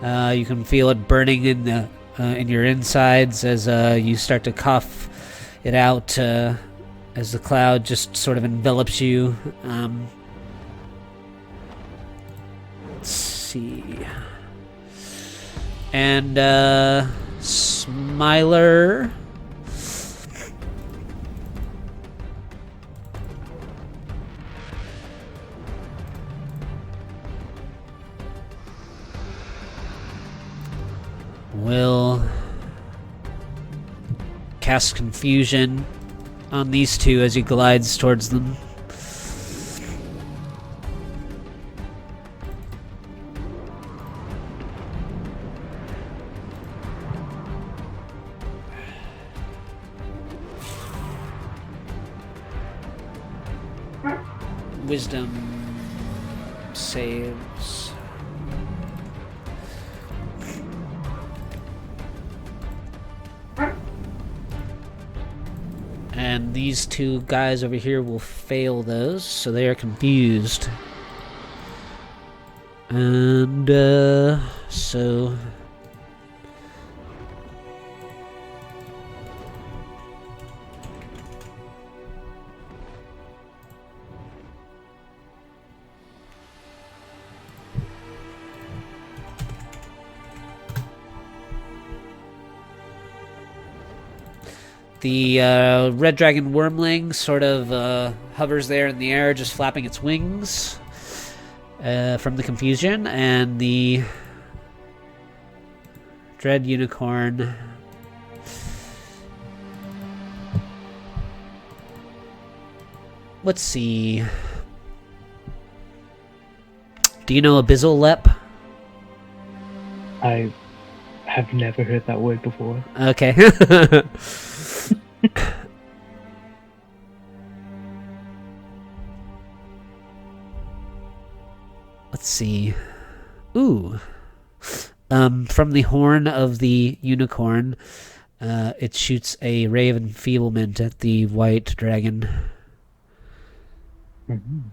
Speaker 1: You can feel it burning in your insides as you start to cough it out as the cloud just sort of envelops you. Let's see. And Smiler will cast confusion on these two as he glides towards them. Wisdom saves. And these two guys over here will fail those, so they are confused. And so the red dragon wormling sort of hovers there in the air, just flapping its wings from the confusion, and the dread unicorn let's see. Do you know Abyssal Lep?
Speaker 3: I have never heard that word before.
Speaker 1: Okay. Let's see. Ooh. From the horn of the unicorn, it shoots a ray of enfeeblement at the white dragon.
Speaker 3: Mhm.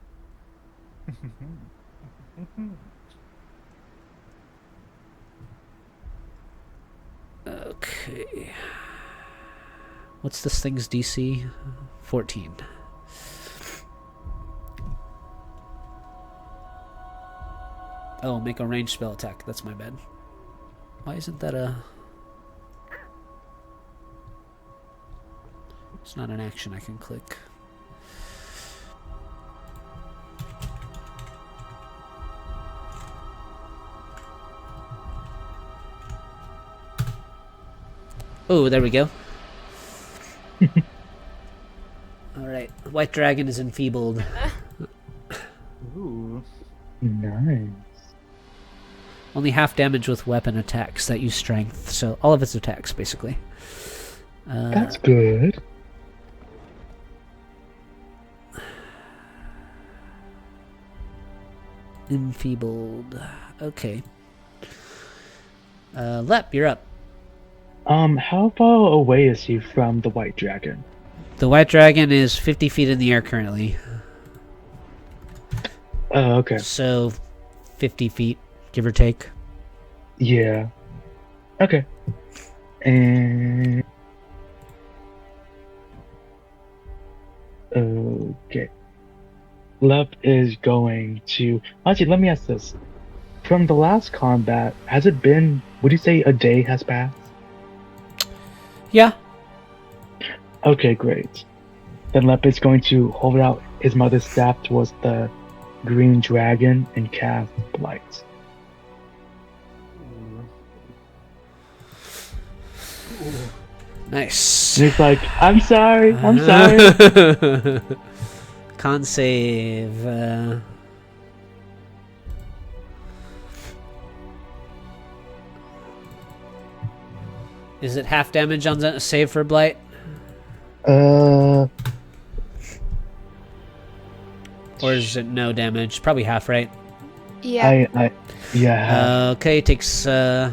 Speaker 1: Okay. What's this thing's DC? 14. Oh, make a ranged spell attack. That's my bad. Why isn't that a... It's not an action I can click. Oh, there we go. Alright, white dragon is enfeebled.
Speaker 2: Ooh.
Speaker 3: Nice.
Speaker 1: Only half damage with weapon attacks that use strength, so all of its attacks, basically.
Speaker 3: That's good.
Speaker 1: Enfeebled. Okay. Lep, you're up.
Speaker 3: How far away is he from the white dragon?
Speaker 1: The white dragon is 50 feet in the air currently.
Speaker 3: Oh, okay.
Speaker 1: So, 50 feet, give or take.
Speaker 3: Yeah. Okay. And... Okay. Lep is going to... Actually, let me ask this. From the last combat, has it been... Would you say a day has passed?
Speaker 1: Yeah.
Speaker 3: Okay, great. Then Lep is going to hold out his mother's staff towards the green dragon and cast Blight.
Speaker 1: Nice.
Speaker 3: And he's like, I'm sorry, I'm sorry.
Speaker 1: Con save. Is it half damage on the save for Blight? Or is it no damage? Probably half, right?
Speaker 4: Yeah.
Speaker 3: Yeah.
Speaker 1: Okay, takes 19.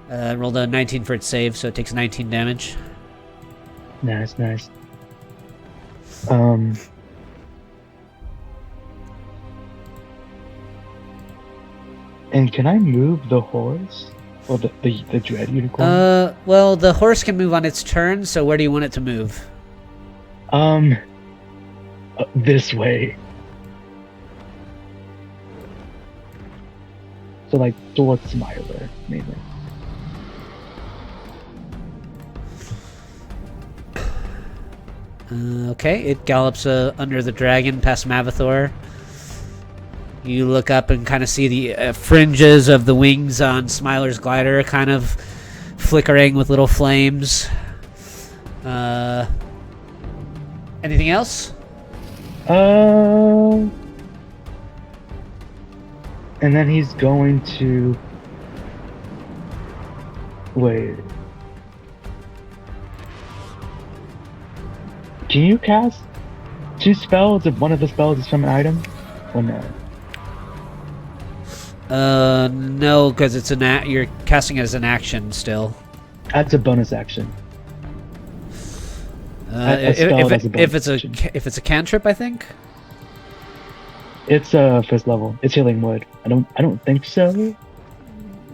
Speaker 1: Rolled a 19 for its save, so it takes 19 damage.
Speaker 3: Nice. And can I move the horse? Or the dread unicorn?
Speaker 1: Well, the horse can move on its turn, so where do you want it to move?
Speaker 3: This way. So, like, towards Smiler, maybe.
Speaker 1: Okay, it gallops under the dragon past Mavathor. You look up and kind of see the fringes of the wings on Smiler's glider kind of flickering with little flames. Anything else?
Speaker 3: And then he's going to... Wait. Can you cast 2 spells if one of the spells is from an item? Or no?
Speaker 1: No, because it's you're casting it as an action still.
Speaker 3: That's a bonus action.
Speaker 1: If it's a cantrip, I think.
Speaker 3: It's first level. It's healing wood. I don't think so.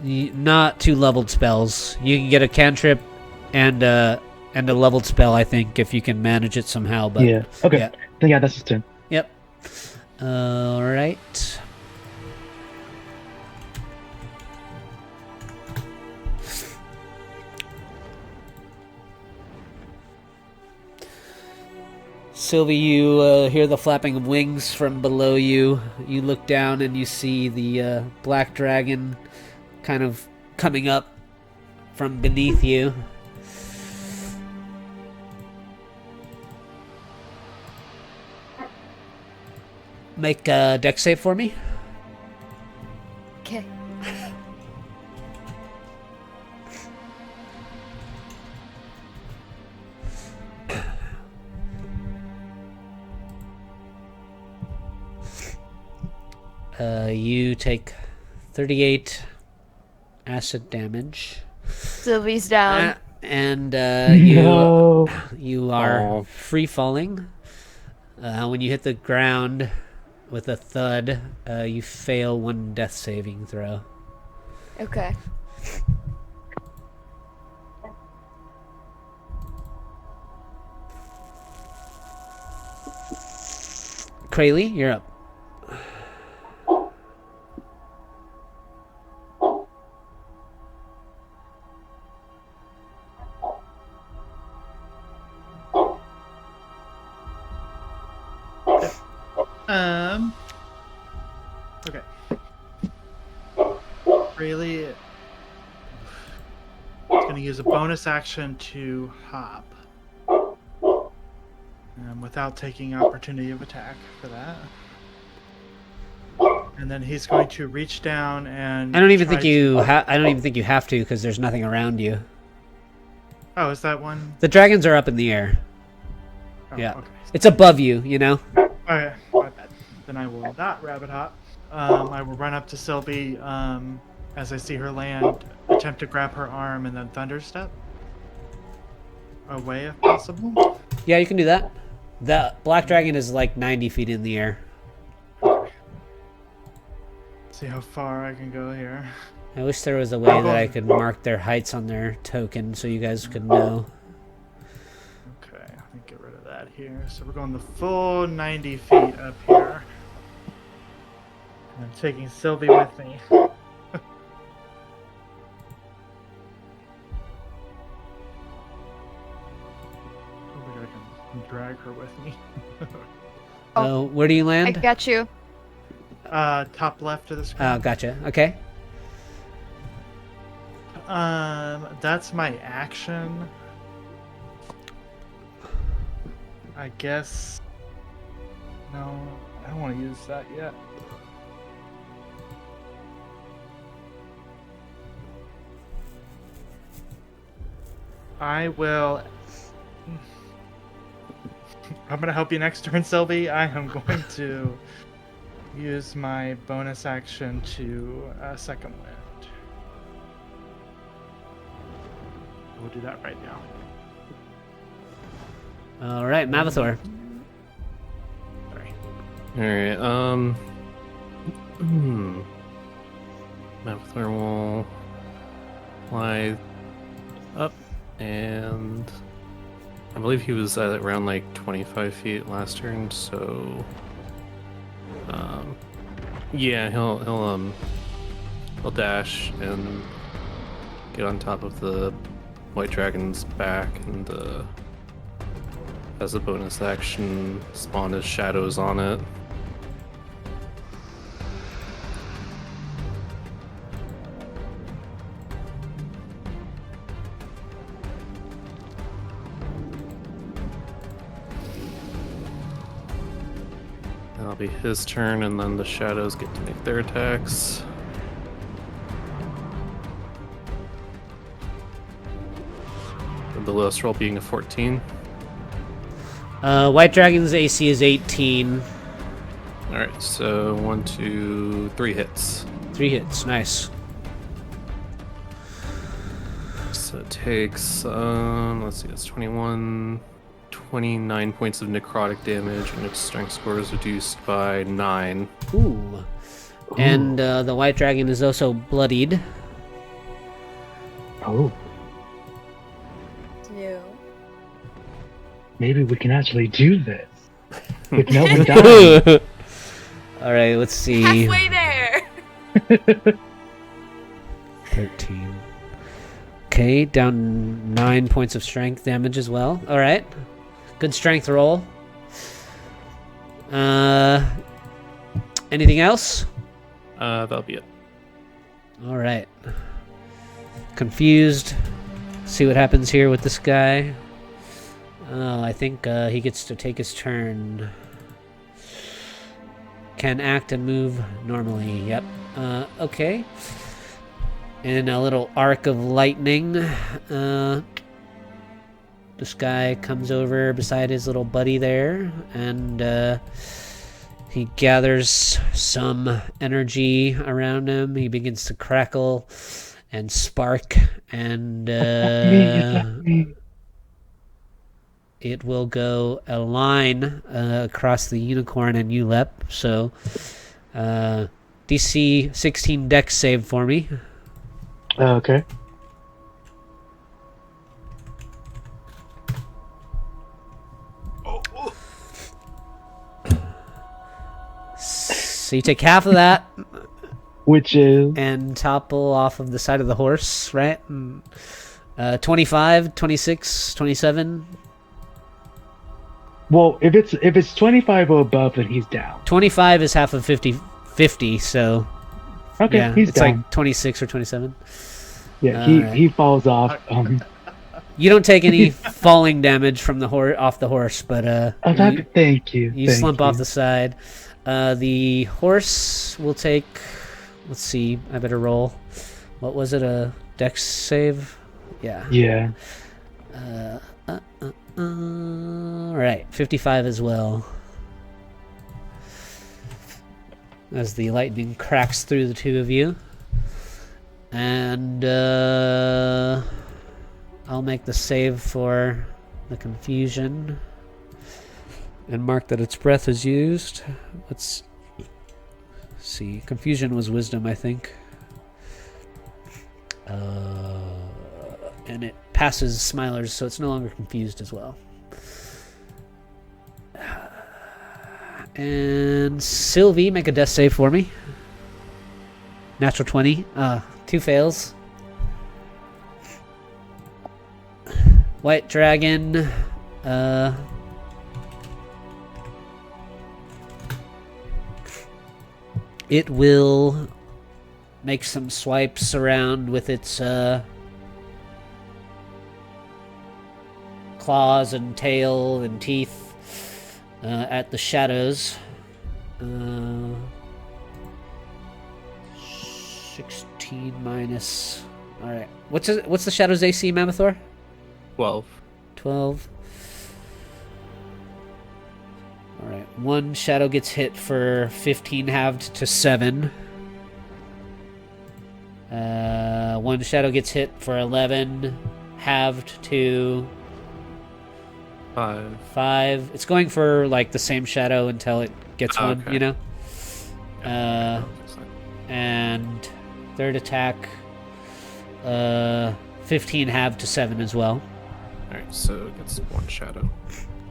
Speaker 1: Not 2 leveled spells. You can get a cantrip and a leveled spell, I think, if you can manage it somehow. But
Speaker 3: yeah. Okay.
Speaker 1: Yeah.
Speaker 3: Then yeah, that's his turn.
Speaker 1: Yep. All right. Sylvie, you hear the flapping of wings from below you. You look down and you see the black dragon kind of coming up from beneath you. Make a dex save for me.
Speaker 4: Okay.
Speaker 1: You take 38 acid damage.
Speaker 4: Sylvie's down.
Speaker 1: And
Speaker 3: No.
Speaker 1: you are
Speaker 5: Aw.
Speaker 1: free falling. When you hit the ground with a thud, you fail one death saving throw.
Speaker 4: Okay.
Speaker 1: Krayley, you're up.
Speaker 2: Okay. Really, it's going to use a bonus action to hop. Without taking opportunity of attack for that. And then he's going to reach down and.
Speaker 1: I don't even
Speaker 2: try
Speaker 1: think you. I don't even think you have to because there's nothing around you.
Speaker 2: Oh, is that one?
Speaker 1: The dragons are up in the air.
Speaker 2: Oh,
Speaker 1: Yeah.
Speaker 2: Okay.
Speaker 1: It's above you. You know.
Speaker 2: Okay, my bad. Then I will not rabbit hop. I will run up to Sylvie as I see her land, attempt to grab her arm, and then thunderstep away if possible.
Speaker 1: Yeah, you can do that. The black dragon is like 90 feet in the air.
Speaker 2: See how far I can go here.
Speaker 1: I wish there was a way that I could mark their heights on their token so you guys could know.
Speaker 2: Okay, let me get rid of that here. So we're going the full 90 feet up here. And I'm taking Sylvie with me. Hopefully I can drag her with me.
Speaker 1: Where do you
Speaker 4: I
Speaker 1: land?
Speaker 4: got you.
Speaker 2: Top left of the screen.
Speaker 1: Oh, gotcha. Okay.
Speaker 2: That's my action. I guess. No, I don't want to use that yet. I will. I'm gonna help you next turn, Sylvie. I am going to use my bonus action to second wind. We'll do that right now.
Speaker 1: All right, Mavathor.
Speaker 2: Sorry.
Speaker 5: Alright, Mavathor will fly up, and I believe he was at around like 25 feet last turn, so yeah, he'll dash and get on top of the white dragon's back, and as a bonus action, spawn his shadows on it. That'll be his turn, and then the shadows get to make their attacks. With the lowest roll being a 14.
Speaker 1: White dragon's AC is 18.
Speaker 5: Alright, so 1, 2, 3 hits.
Speaker 1: 3 hits. Nice.
Speaker 5: So it takes, let's see, it's 29 points of necrotic damage, and its strength score is reduced by 9.
Speaker 1: Ooh. And the white dragon is also bloodied.
Speaker 3: Oh,
Speaker 4: No.
Speaker 3: maybe we can actually do this with no one dying.
Speaker 1: All right, let's see.
Speaker 4: Halfway there.
Speaker 1: 13. Okay, down 9 points of strength damage as well. All right. Good strength roll. Anything else?
Speaker 5: That'll be it.
Speaker 1: All right. Confused. See what happens here with this guy. Oh, I think he gets to take his turn. Can act and move normally. Yep. Okay. In a little arc of lightning, this guy comes over beside his little buddy there and He gathers some energy around him. He begins to crackle and spark, and it will go a line across the unicorn and Ulep. So DC 16 dex save for me.
Speaker 3: Okay.
Speaker 1: So you take half of that
Speaker 3: Which is
Speaker 1: and topple off of the side of the horse, right? 25, 26, 27.
Speaker 3: well, if it's 25 or above, then he's down.
Speaker 1: 25 is half of 50, so
Speaker 3: Okay,
Speaker 1: yeah,
Speaker 3: he's
Speaker 1: it's
Speaker 3: down.
Speaker 1: like 26 or 27.
Speaker 3: Yeah,
Speaker 1: Alright.
Speaker 3: he falls off.
Speaker 1: You don't take any falling damage from the off the horse, but
Speaker 3: Thank you.
Speaker 1: you
Speaker 3: thank
Speaker 1: slump
Speaker 3: you.
Speaker 1: off the side. The horse will take. Let's see. I better roll. What was it? A dex save? Yeah.
Speaker 3: Yeah.
Speaker 1: All right. 55 as well. As the lightning cracks through the two of you, and I'll make the save for the confusion and mark that its breath is used. Let's see. Confusion was wisdom, I think. And it passes Smiler's, so it's no longer confused as well. And Sylvie, make a death save for me. Natural 20. 2 fails. White dragon. It will make some swipes around with its claws and tail and teeth at the shadows. 16 minus. All right. What's the shadows AC, Mammothor?
Speaker 5: 12.
Speaker 1: 12. All right. One shadow gets hit for 15 halved to 7. One shadow gets hit for 11 halved to 5. It's going for like the same shadow until it gets one,
Speaker 5: okay.
Speaker 1: you know? And third attack, 15 halved to 7 as well.
Speaker 5: Alright, so it gets one shadow.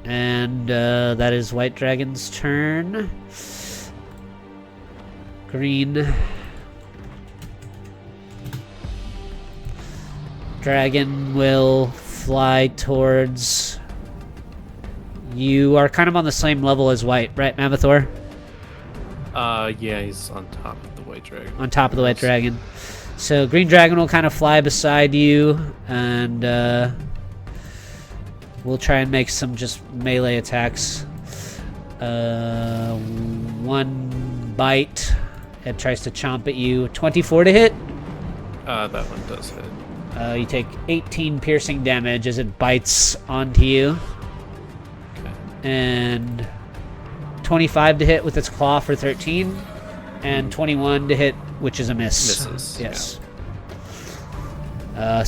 Speaker 1: And that is White Dragon's turn. Green Dragon will fly towards... You are kind of on the same level as White, right, Mammothor?
Speaker 5: Yeah, he's on top of the White Dragon.
Speaker 1: On top of the White Dragon. So Green Dragon will kind of fly beside you, and we'll try and make some just melee attacks. One bite. It tries to chomp at you. 24 to hit.
Speaker 5: That one does hit.
Speaker 1: You take 18 piercing damage as it bites onto you.
Speaker 5: Okay.
Speaker 1: And 25 to hit with its claw for 13. And 21 to hit, which is a miss.
Speaker 5: Misses.
Speaker 1: Yes.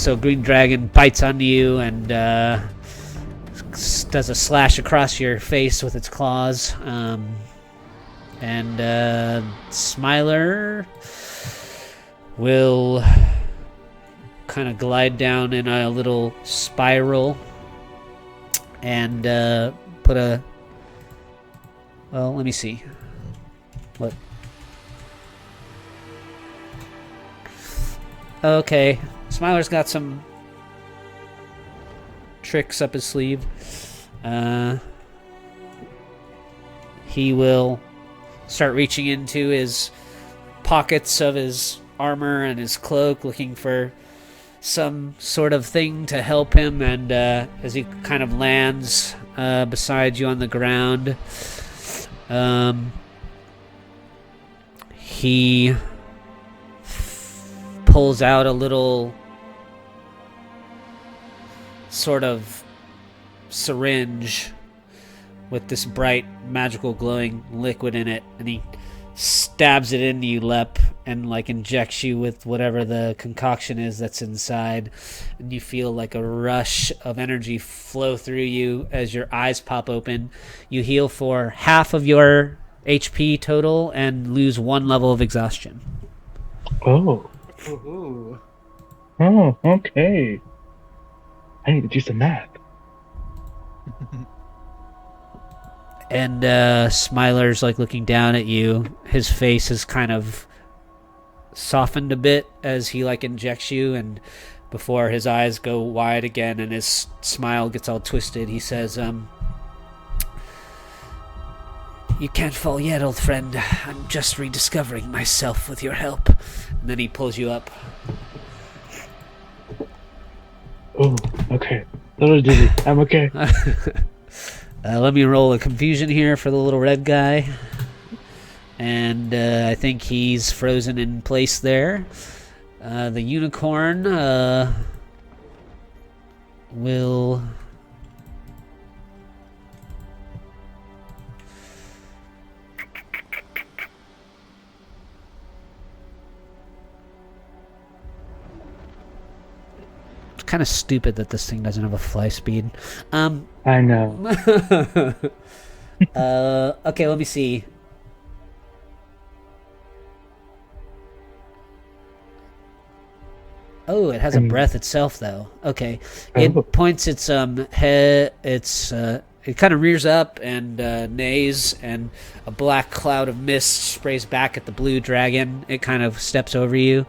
Speaker 1: So Green Dragon bites onto you and does a slash across your face with its claws. And Smiler will kind of glide down in a little spiral and put a... Well, let me see. What? Okay. Smiler's got some tricks up his sleeve. He will start reaching into his pockets of his armor and his cloak, looking for some sort of thing to help him, and as he kind of lands beside you on the ground, he pulls out a little sort of syringe with this bright, magical, glowing liquid in it, and he stabs it into you, Lep, and like injects you with whatever the concoction is that's inside, and you feel like a rush of energy flow through you as your eyes pop open. You heal for half of your HP total and lose 1 level of exhaustion.
Speaker 3: Oh.
Speaker 2: Ooh.
Speaker 3: Oh, okay. I need to do some math.
Speaker 1: And Smiler's like looking down at you. His face is kind of softened a bit as he like injects you, and before his eyes go wide again and his smile gets all twisted, he says, "You can't fall yet, old friend. I'm just rediscovering myself with your help." And then he pulls you up.
Speaker 3: Oh, okay. A little dizzy. I'm okay.
Speaker 1: Let me roll a confusion here for the little red guy. And I think he's frozen in place there. The unicorn will... It's kind of stupid that this thing doesn't have a fly speed.
Speaker 3: I know.
Speaker 1: Okay, let me see. Oh, it has a breath itself, though. Okay, it points its head. It kind of rears up and neighs, and a black cloud of mist sprays back at the blue dragon. It kind of steps over you,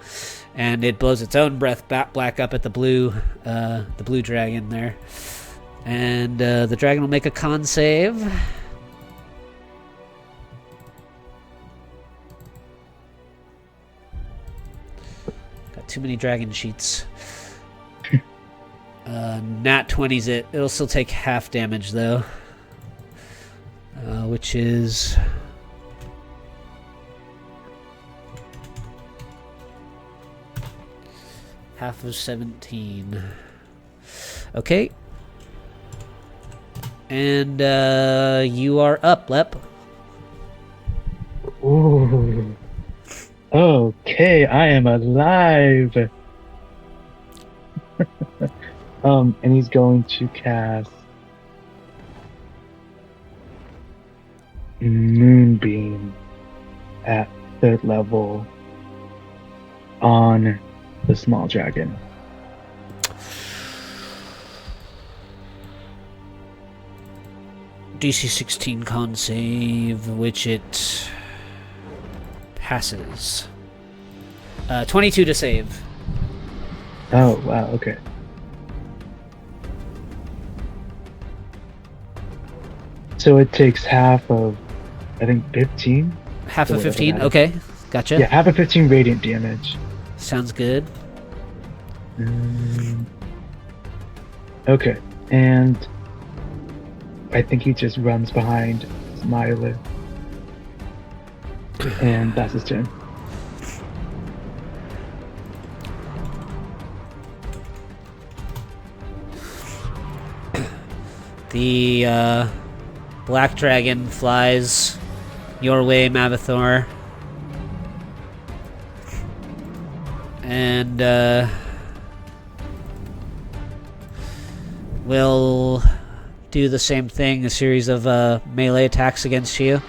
Speaker 1: and it blows its own breath black up at the blue dragon there. And the dragon will make a con save. Got too many dragon sheets. Nat 20's it. It'll still take half damage though, which is half of 17. Okay. And you are up, Lep.
Speaker 3: Ooh. Okay, I am alive. And he's going to cast Moonbeam at 3rd level on the small dragon.
Speaker 1: DC 16 con save, which it passes. 22 to save.
Speaker 3: Oh, wow, okay. So it takes half of, I think, 15?
Speaker 1: Half
Speaker 3: So
Speaker 1: of
Speaker 3: whatever
Speaker 1: 15?
Speaker 3: that is.
Speaker 1: Okay, gotcha.
Speaker 3: Yeah, half of 15 radiant damage.
Speaker 1: Sounds good.
Speaker 3: Okay, and I think he just runs behind Smiler. And that's his turn.
Speaker 1: The black dragon flies your way, Mavathor. And will do the same thing, a series of melee attacks against you.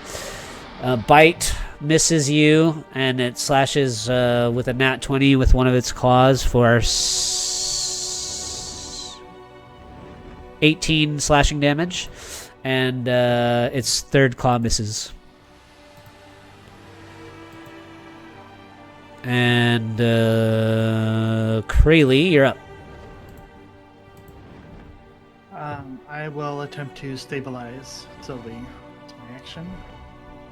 Speaker 1: Bite misses you, and it slashes with a nat 20 with one of its claws for 18 slashing damage, and its third claw misses. And Krayley, you're up.
Speaker 2: I will attempt to stabilize Sylvie. It's my action,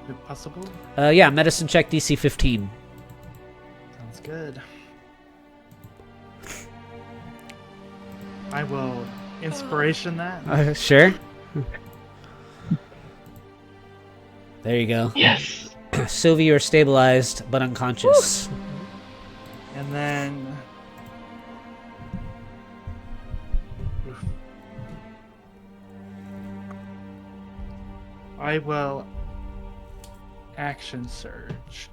Speaker 2: if possible.
Speaker 1: Yeah, medicine check DC 15.
Speaker 2: Sounds good. I will inspiration that.
Speaker 1: Sure. There you go.
Speaker 3: Yes!
Speaker 1: Sylvie, you're stabilized but unconscious.
Speaker 2: And then... I will action surge.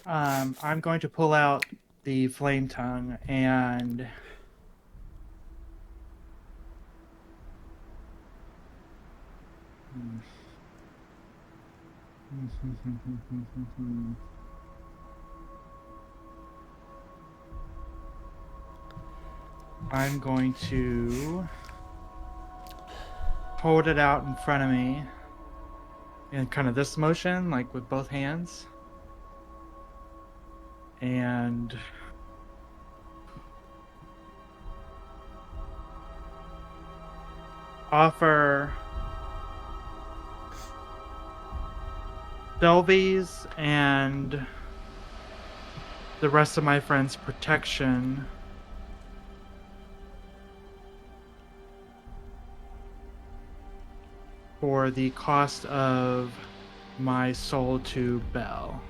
Speaker 2: I'm going to pull out the flame tongue and I'm going to hold it out in front of me in kind of this motion, like with both hands. And offer Delvies and the rest of my friends protection for the cost of my soul to Bell.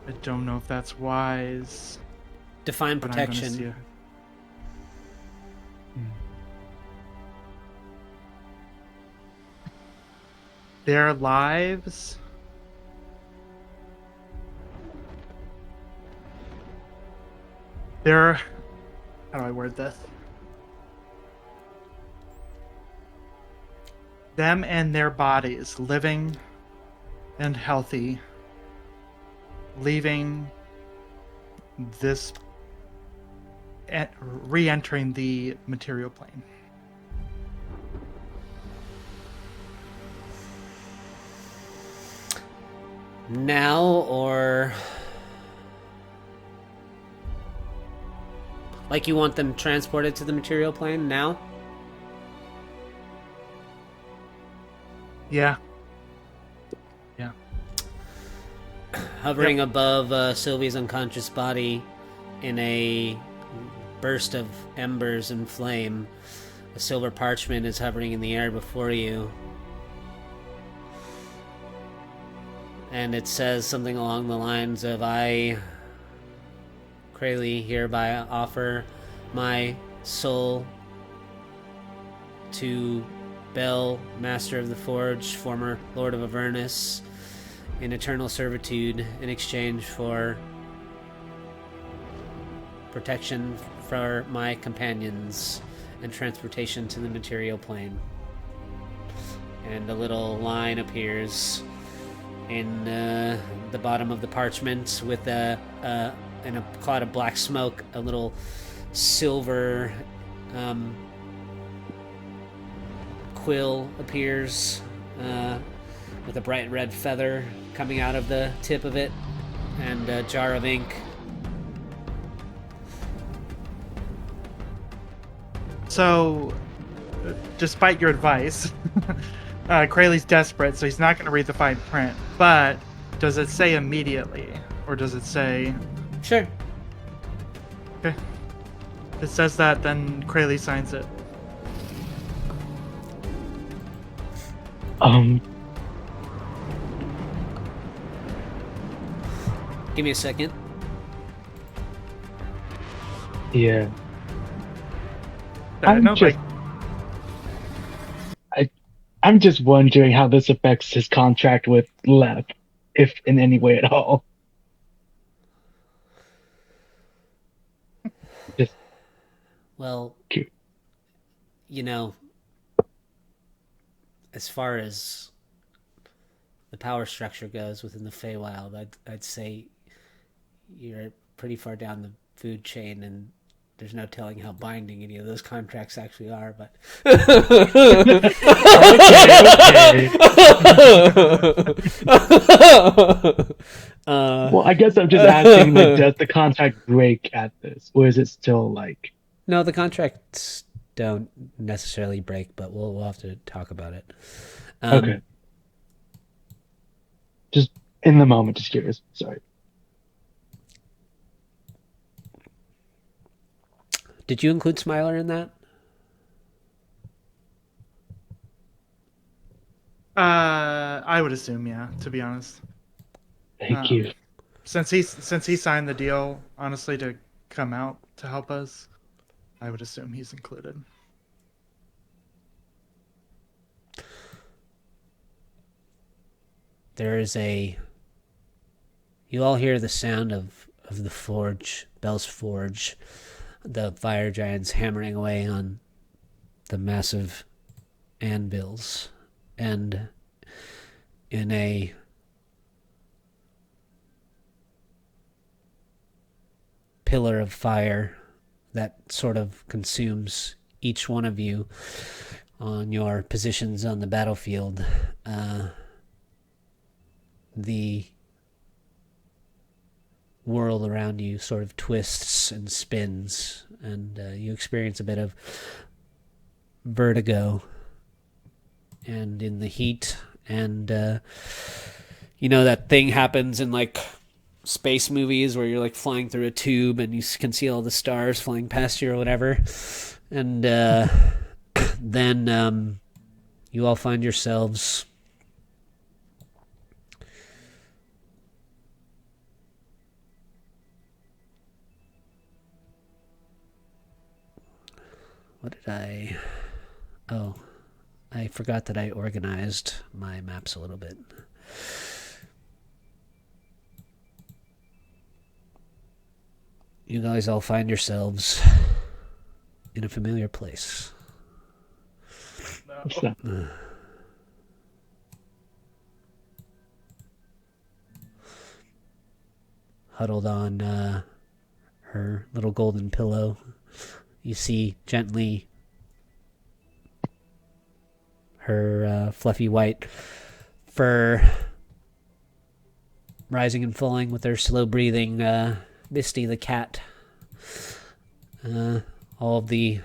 Speaker 2: I don't know if that's wise.
Speaker 1: Define
Speaker 2: but I'm gonna
Speaker 1: protection.
Speaker 2: see their lives. Their, how do I word this? Them and their bodies living and healthy, leaving this, re-entering the material plane.
Speaker 1: Now or like you want them transported to the material plane now?
Speaker 2: Yeah. Yeah.
Speaker 1: Hovering above Sylvie's unconscious body in a burst of embers and flame, a silver parchment is hovering in the air before you. And it says something along the lines of, I, Kralee, hereby offer my soul to Bell, Master of the Forge, former Lord of Avernus, in eternal servitude in exchange for protection for my companions and transportation to the material plane. And a little line appears in the bottom of the parchment with in a cloud of black smoke, a little silver quill appears with a bright red feather coming out of the tip of it, and a jar of ink.
Speaker 2: So, despite your advice, Kraleigh's desperate, so he's not going to read the fine print. But does it say immediately, or does it say?
Speaker 1: Sure.
Speaker 2: Okay. If it says that, then Kralee signs it.
Speaker 1: Give me a second.
Speaker 3: Yeah.
Speaker 2: No,
Speaker 3: I'm just wondering how this affects his contract with Lev, if in any way at all. Just
Speaker 1: Well,
Speaker 3: cute.
Speaker 1: you know, as far as the power structure goes within the Feywild, I'd say you're pretty far down the food chain, and there's no telling how binding any of those contracts actually are, but
Speaker 3: Well, I guess I'm just asking, like, does the contract break at this, or is it still like?
Speaker 1: No, the contracts don't necessarily break, but we'll have to talk about it.
Speaker 3: Okay. Just in the moment, just curious. Sorry.
Speaker 1: Did you include Smiler in that?
Speaker 2: I would assume, yeah. To be honest,
Speaker 3: Thank you.
Speaker 2: since he signed the deal, honestly, to come out to help us. I would assume he's included.
Speaker 1: There is you all hear the sound of the forge, Bell's Forge, the fire giants hammering away on the massive anvils, and in a pillar of fire that sort of consumes each one of you on your positions on the battlefield, the world around you sort of twists and spins, and you experience a bit of vertigo. And in the heat, and that thing happens in like space movies where you're like flying through a tube and you can see all the stars flying past you or whatever. And then you all find yourselves I forgot that I organized my maps a little bit. You guys all find yourselves in a familiar place.
Speaker 3: What's that?
Speaker 1: Huddled on her little golden pillow, you see gently her fluffy white fur rising and falling with her slow breathing Misty the cat. All of the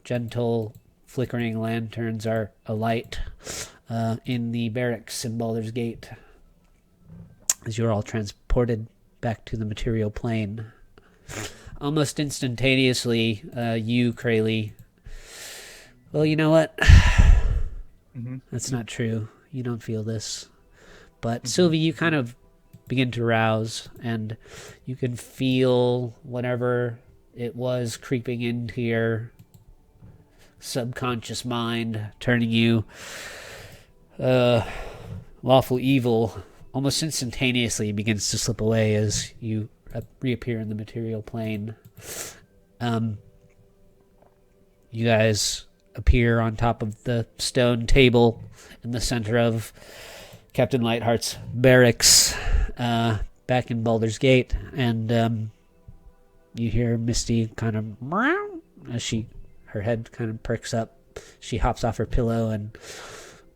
Speaker 1: gentle flickering lanterns are alight in the barracks in Baldur's Gate as you're all transported back to the material plane. Almost instantaneously, you, Krayley. Well, you know what? That's not true. You don't feel this. But Sylvie, you kind of begin to rouse, and you can feel whatever it was creeping into your subconscious mind, turning you lawful evil. Almost instantaneously begins to slip away as you reappear in the material plane. You guys appear on top of the stone table in the center of Captain Lightheart's barracks back in Baldur's Gate, and you hear Misty kind of meow as her head kind of perks up. She hops off her pillow and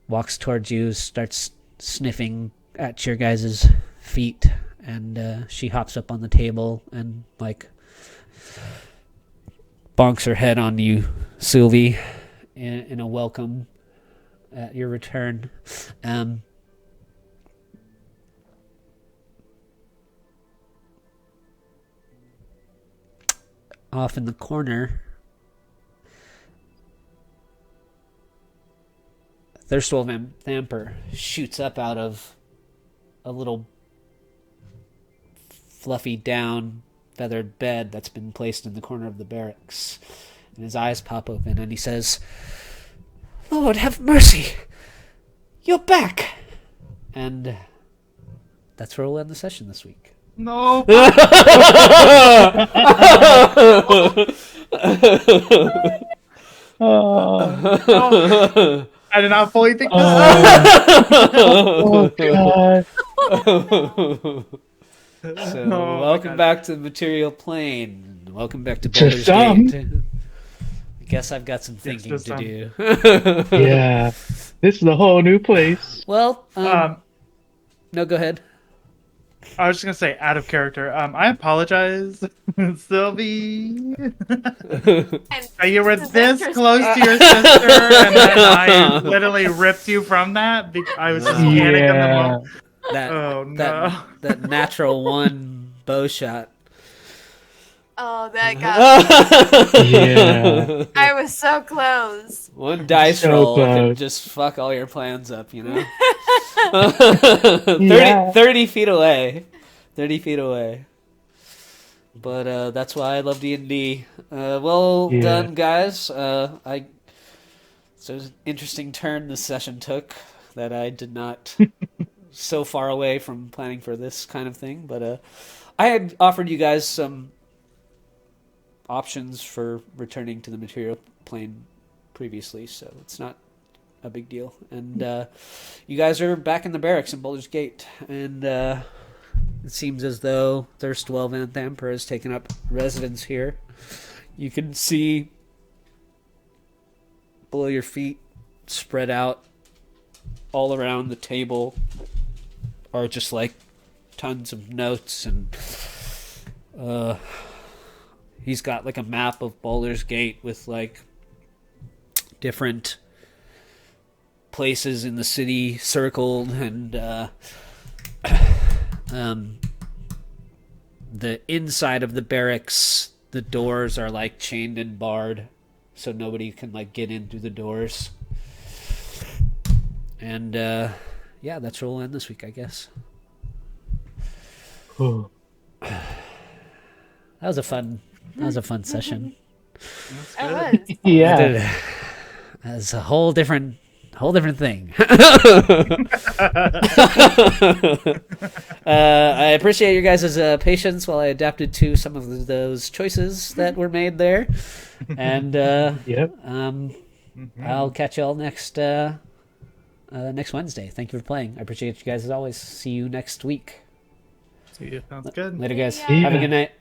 Speaker 1: walks towards you, starts sniffing at your guys' feet, and she hops up on the table and like bonks her head on you, Sylvie, in a welcome at your return. Off in the corner, Thirstwell Vamper shoots up out of a little fluffy down feathered bed that's been placed in the corner of the barracks, and his eyes pop open and he says, "Lord have mercy, you're back." And that's where we'll end the session this week.
Speaker 2: No.
Speaker 3: Oh,
Speaker 2: I did not fully think this.
Speaker 3: oh God.
Speaker 1: So,
Speaker 2: Oh,
Speaker 1: welcome
Speaker 2: God.
Speaker 1: back to the material plane. Welcome back to
Speaker 3: To
Speaker 1: Baldur's
Speaker 3: some.
Speaker 1: Gate. I guess I've got some thinking
Speaker 2: to
Speaker 1: to
Speaker 2: some.
Speaker 1: do.
Speaker 3: Yeah, this is a whole new place.
Speaker 1: Well, no, go ahead.
Speaker 2: I was just gonna say, out of character. I apologize, Sylvie. You were this close to your sister, and then I literally ripped you from that. I was just panic in the
Speaker 3: Yeah.
Speaker 2: moment.
Speaker 1: That,
Speaker 2: Oh no!
Speaker 1: that natural one bow shot.
Speaker 4: Oh, that got
Speaker 3: Yeah.
Speaker 4: I was so close.
Speaker 1: One dice
Speaker 3: So
Speaker 1: roll can
Speaker 3: close.
Speaker 1: just fuck all your plans up, you know?
Speaker 3: Yeah.
Speaker 1: 30 feet away. 30 feet away. but that's why I love D&D. Well
Speaker 3: Yeah.
Speaker 1: done, guys. It's an interesting turn this session took that I did not so far away from planning for this kind of thing. But I had offered you guys some options for returning to the material plane previously, so it's not a big deal. And you guys are back in the barracks in Baldur's Gate, and it seems as though Thirstwell Van Thamper has taken up residence here. You can see below your feet, spread out all around the table, are just like tons of notes, and he's got like a map of Baldur's Gate with like different places in the city circled, and the inside of the barracks, the doors are like chained and barred, so nobody can like get in through the doors. And yeah, that's where we'll end this week, I guess.
Speaker 3: Oh.
Speaker 1: That was a fun session.
Speaker 4: It was.
Speaker 3: Yeah.
Speaker 1: That's a whole different thing. I appreciate your guys' patience while I adapted to some of those choices that were made there. And
Speaker 3: Yep.
Speaker 1: I'll catch y'all next Wednesday. Thank you for playing. I appreciate you guys as always. See you next week.
Speaker 5: See you.
Speaker 2: Sounds good.
Speaker 1: Later, guys.
Speaker 4: See ya.
Speaker 1: Have a good night.